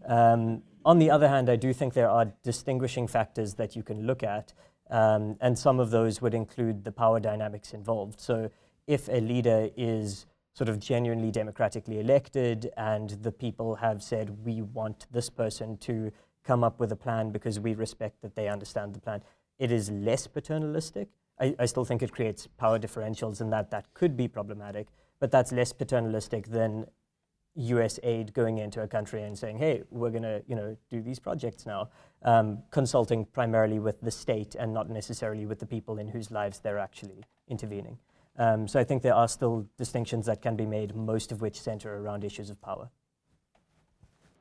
On the other hand, I do think there are distinguishing factors that you can look at. And some of those would include the power dynamics involved. So if a leader is sort of genuinely democratically elected, and the people have said, we want this person to come up with a plan because we respect that they understand the plan. It is less paternalistic. I still think it creates power differentials, and that could be problematic, but that's less paternalistic than US aid going into a country and saying, hey, we're going to do these projects now, consulting primarily with the state and not necessarily with the people in whose lives they're actually intervening. So I think there are still distinctions that can be made, most of which center around issues of power.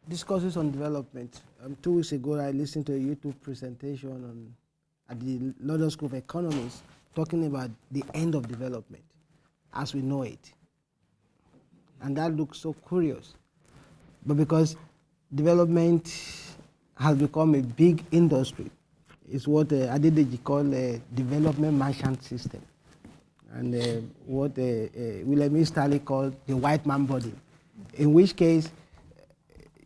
Discourses on development. 2 weeks ago, I listened to a YouTube presentation at the London School of Economics talking about the end of development as we know it. And that looks so curious. But because development has become a big industry, it's what Adeniran called a development merchant system. And what William Stanley called the white man body, in which case,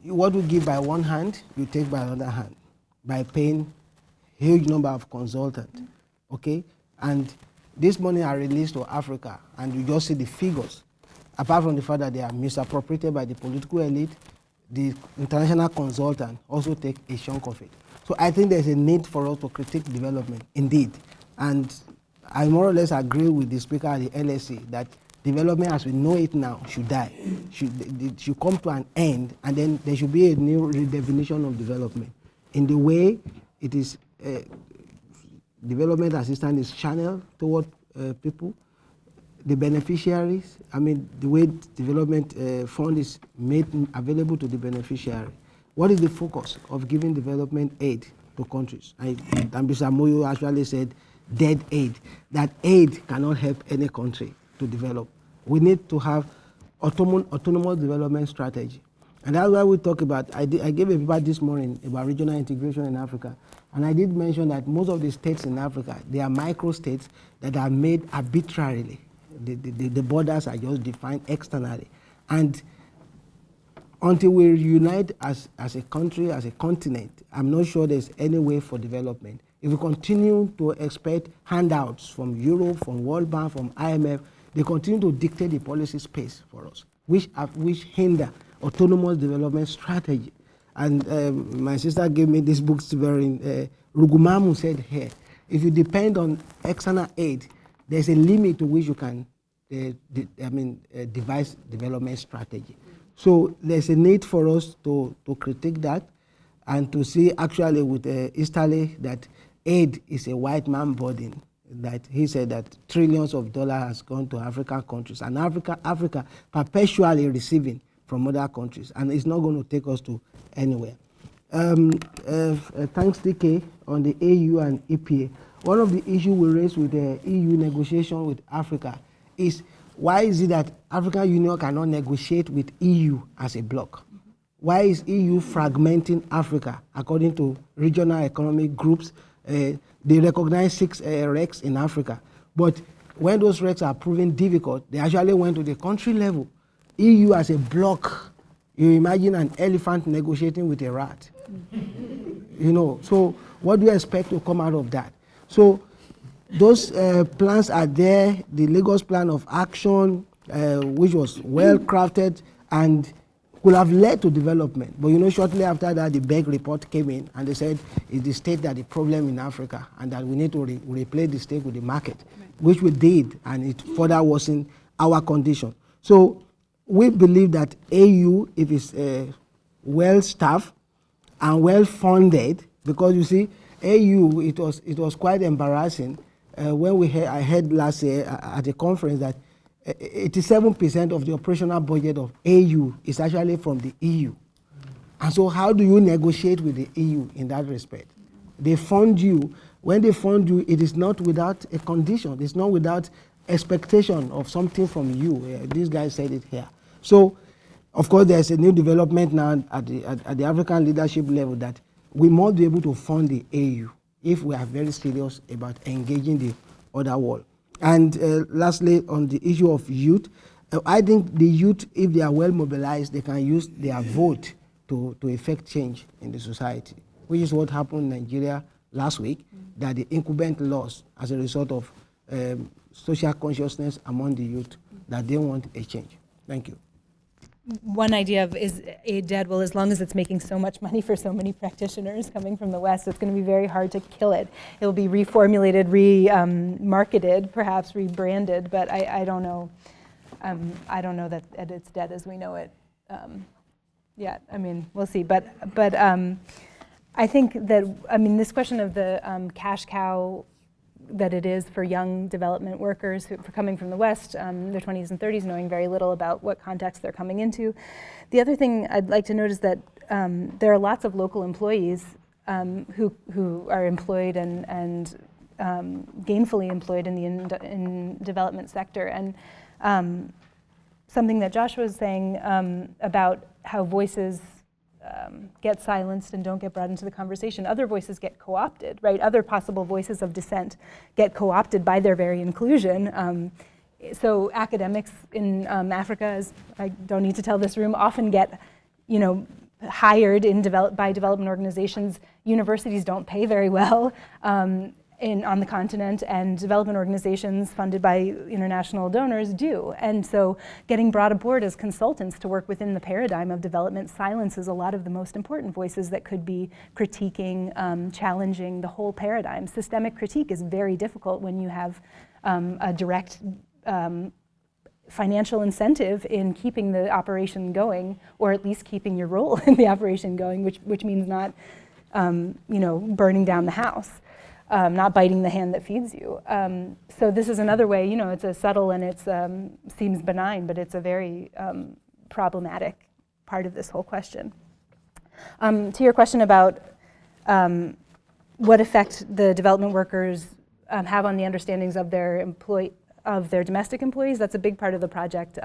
what we give by one hand, you take by another hand, by paying huge number of consultants, okay? And this money are released to Africa, and you just see the figures. Apart from the fact that they are misappropriated by the political elite, the international consultant also take a chunk of it. So I think there's a need for us to critique development, indeed. And I more or less agree with the speaker at the LSE that development as we know it now should die. It should come to an end, and then there should be a new redefinition of development. In the way it is, development assistance is channeled toward people, the beneficiaries, I mean, the way development fund is made available to the beneficiary. What is the focus of giving development aid to countries? Mr. Moyo actually said, dead aid. That aid cannot help any country to develop. We need to have autonomous development strategy. And that's why we talk about, I gave a paper this morning about regional integration in Africa. And I did mention that most of the states in Africa, they are micro-states that are made arbitrarily. The borders are just defined externally. And until we unite as a country, as a continent, I'm not sure there's any way for development. If we continue to expect handouts from Europe, from World Bank, from IMF, they continue to dictate the policy space for us, which hinder autonomous development strategy. And my sister gave me this book, Rugumamu said here, if you depend on external aid, there's a limit to which you can devise development strategy. So there's a need for us to critique that and to see actually with Easterly that aid is a white man burden. That he said that trillions of dollars has gone to African countries, and Africa perpetually receiving from other countries, and it's not going to take us to anywhere. Thanks, DK, on the AU and EPA. One of the issues we raised with the EU negotiation with Africa is why is it that African Union cannot negotiate with EU as a bloc? Why is EU fragmenting Africa according to regional economic groups? They recognize 6 RECs in Africa, but when those RECs are proven difficult, they actually went to the country level. EU as a bloc, you imagine an elephant negotiating with a rat. So what do you expect to come out of that? So those plans are there, the Lagos Plan of Action, which was well crafted and could have led to development. But shortly after that, the BEG report came in and they said it's the state that the problem in Africa and that we need to replace the state with the market, which we did, and it further worsened our condition. So we believe that AU, if it's well-staffed and well-funded, because you see, AU, it was quite embarrassing when I heard last year at a conference that 87% of the operational budget of AU is actually from the EU. And so how do you negotiate with the EU in that respect? They fund you. When they fund you, it is not without a condition. It's not without expectation of something from you. This guy said it here. So, of course, there's a new development now at the African leadership level that we must be able to fund the AU if we are very serious about engaging the other world. And lastly, on the issue of youth, I think the youth, if they are well mobilized, they can use their vote to effect change in the society, which is what happened in Nigeria last week, that the incumbent lost as a result of social consciousness among the youth, that they want a change. Thank you. One idea of is aid dead? Well, as long as it's making so much money for so many practitioners coming from the West, it's going to be very hard to kill it. It will be reformulated, marketed, perhaps rebranded, but I don't know. I don't know that it's dead as we know it yet. I mean, we'll see. But I think that, this question of the cash cow that it is for young development workers who, for coming from the West, their 20s and 30s, knowing very little about what context they're coming into. The other thing I'd like to note is that there are lots of local employees who are employed and gainfully employed in the development sector. And something that Josh was saying about how voices get silenced and don't get brought into the conversation. Other voices get co-opted, right? Other possible voices of dissent get co-opted by their very inclusion. So academics in Africa, as I don't need to tell this room, often get, hired by development organizations. Universities don't pay very well on the continent, and development organizations funded by international donors do. And so getting brought aboard as consultants to work within the paradigm of development silences a lot of the most important voices that could be critiquing, challenging the whole paradigm. Systemic critique is very difficult when you have a direct financial incentive in keeping the operation going, or at least keeping your role in the operation going, which means not burning down the house. Not biting the hand that feeds you. So this is another way, it's a subtle and it seems benign, but it's a very problematic part of this whole question. To your question about what effect the development workers have on the understandings of their domestic employees, that's a big part of the project.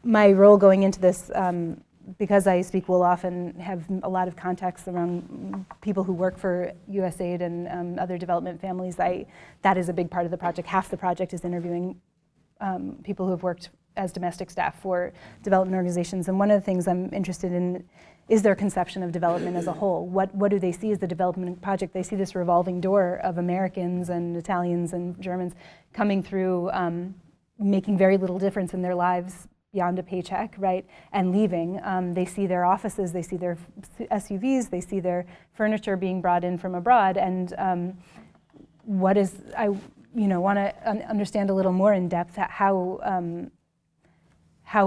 My role going into this, because I speak Wolof and have a lot of contacts around people who work for USAID and other development families, that is a big part of the project. Half the project is interviewing people who have worked as domestic staff for development organizations. And one of the things I'm interested in is their conception of development as a whole. What do they see as the development project? They see this revolving door of Americans and Italians and Germans coming through, making very little difference in their lives beyond a paycheck, right, and leaving. They see their offices, they see their SUVs, they see their furniture being brought in from abroad, and I want to understand a little more in depth how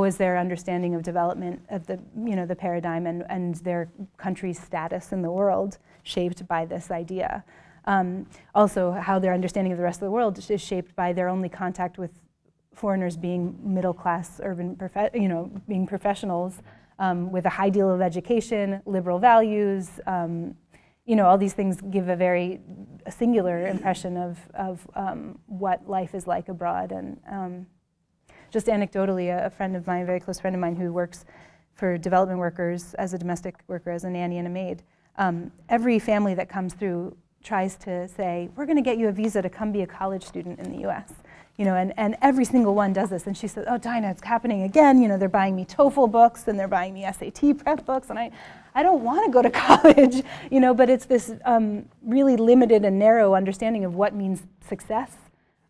is their understanding of development of the paradigm and their country's status in the world shaped by this idea. Also, how their understanding of the rest of the world is shaped by their only contact with foreigners being middle-class urban, being professionals with a high deal of education, liberal values. All these things give a very singular impression of what life is like abroad. And just anecdotally, a friend of mine, a very close friend of mine, who works for development workers as a domestic worker, as a nanny and a maid, every family that comes through tries to say, we're going to get you a visa to come be a college student in the U.S. And every single one does this. And she says, oh, Dinah, it's happening again. They're buying me TOEFL books and they're buying me SAT prep books. And I don't want to go to college, but it's this really limited and narrow understanding of what means success,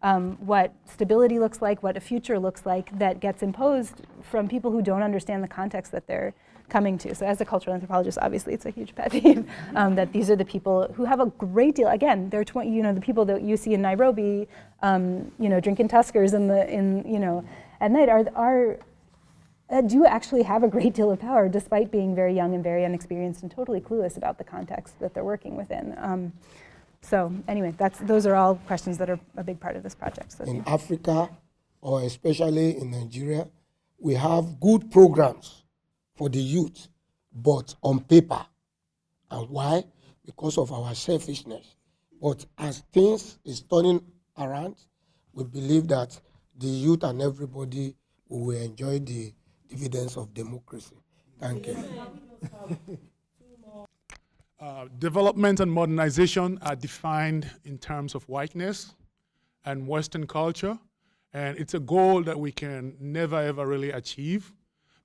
what stability looks like, what a future looks like, that gets imposed from people who don't understand the context that they're coming to. So as a cultural anthropologist, obviously it's a huge pet peeve that these are the people who have a great deal. Again, they're the people that you see in Nairobi, drinking Tuskers at night do actually have a great deal of power, despite being very young and very inexperienced and totally clueless about the context that they're working within. So anyway, those are all questions that are a big part of this project. So in Africa, or especially in Nigeria, we have good programs for the youth, but on paper. And why? Because of our selfishness. But as things is turning around, we believe that the youth and everybody will enjoy the dividends of democracy. Thank you. Development and modernization are defined in terms of whiteness and Western culture, and it's a goal that we can never ever really achieve,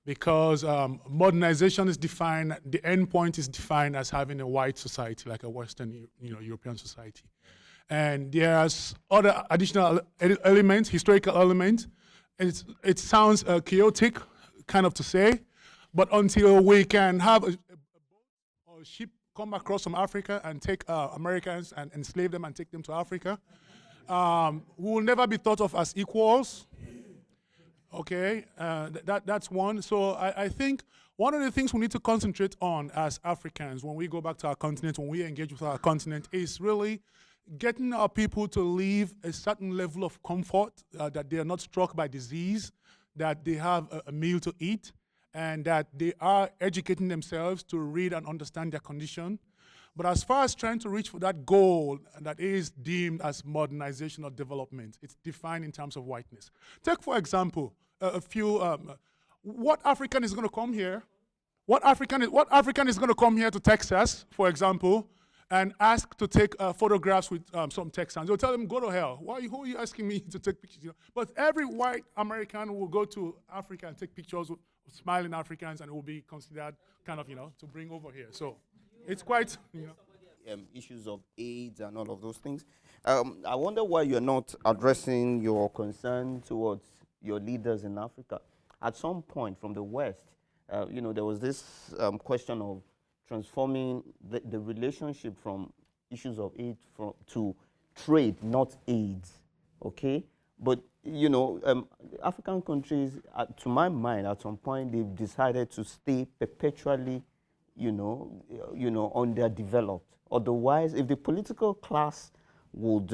because modernization is defined, the end point is defined as having a white society, like a Western European society. And there's other additional elements, historical elements. It sounds chaotic, kind of to say, but until we can have a boat or a ship come across from Africa and take Americans and enslave them and take them to Africa, we will never be thought of as equals. Okay, that's one. So I think one of the things we need to concentrate on as Africans when we go back to our continent, when we engage with our continent, is really getting our people to live a certain level of comfort, that they are not struck by disease, that they have a meal to eat, and that they are educating themselves to read and understand their condition. But as far as trying to reach for that goal that is deemed as modernization or development, it's defined in terms of whiteness. Take, for example, a few, what African is going to come here? What African is going to come here to Texas, for example, and ask to take photographs with some Texans? They'll tell them, go to hell. Who are you asking me to take pictures? But every white American will go to Africa and take pictures with smiling Africans, and it will be considered kind of, to bring over here. So it's quite, issues of AIDS and all of those things. I wonder why you're not addressing your concern towards your leaders in Africa. At some point from the West, there was this question of transforming the relationship from issues of aid to trade, not AIDS, okay? But, African countries, to my mind, at some point, they've decided to stay perpetually, underdeveloped. Otherwise, if the political class would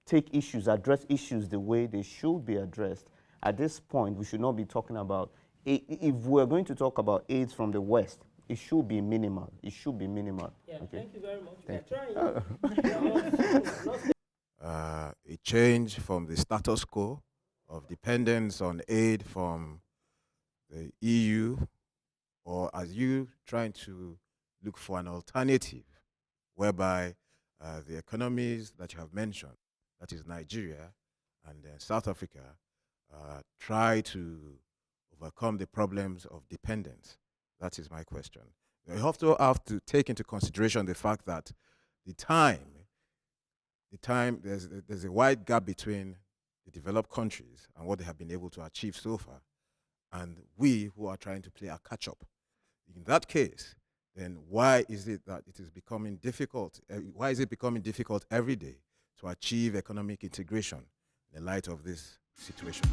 take issues, address issues the way they should be addressed, at this point, we should not be talking about, if we're going to talk about AIDS from the West, it should be minimal. It should be minimal. Yeah, okay. Thank you very much. A change from the status quo of dependence on aid from the EU, or as you trying to look for an alternative whereby the economies that you have mentioned, that is Nigeria and South Africa, try to overcome the problems of dependence. That is my question. You also have to take into consideration the fact that there's a wide gap between the developed countries and what they have been able to achieve so far, and we who are trying to play a catch-up. In that case, then why is it that it is becoming difficult? Why is it becoming difficult every day to achieve economic integration in the light of this situation?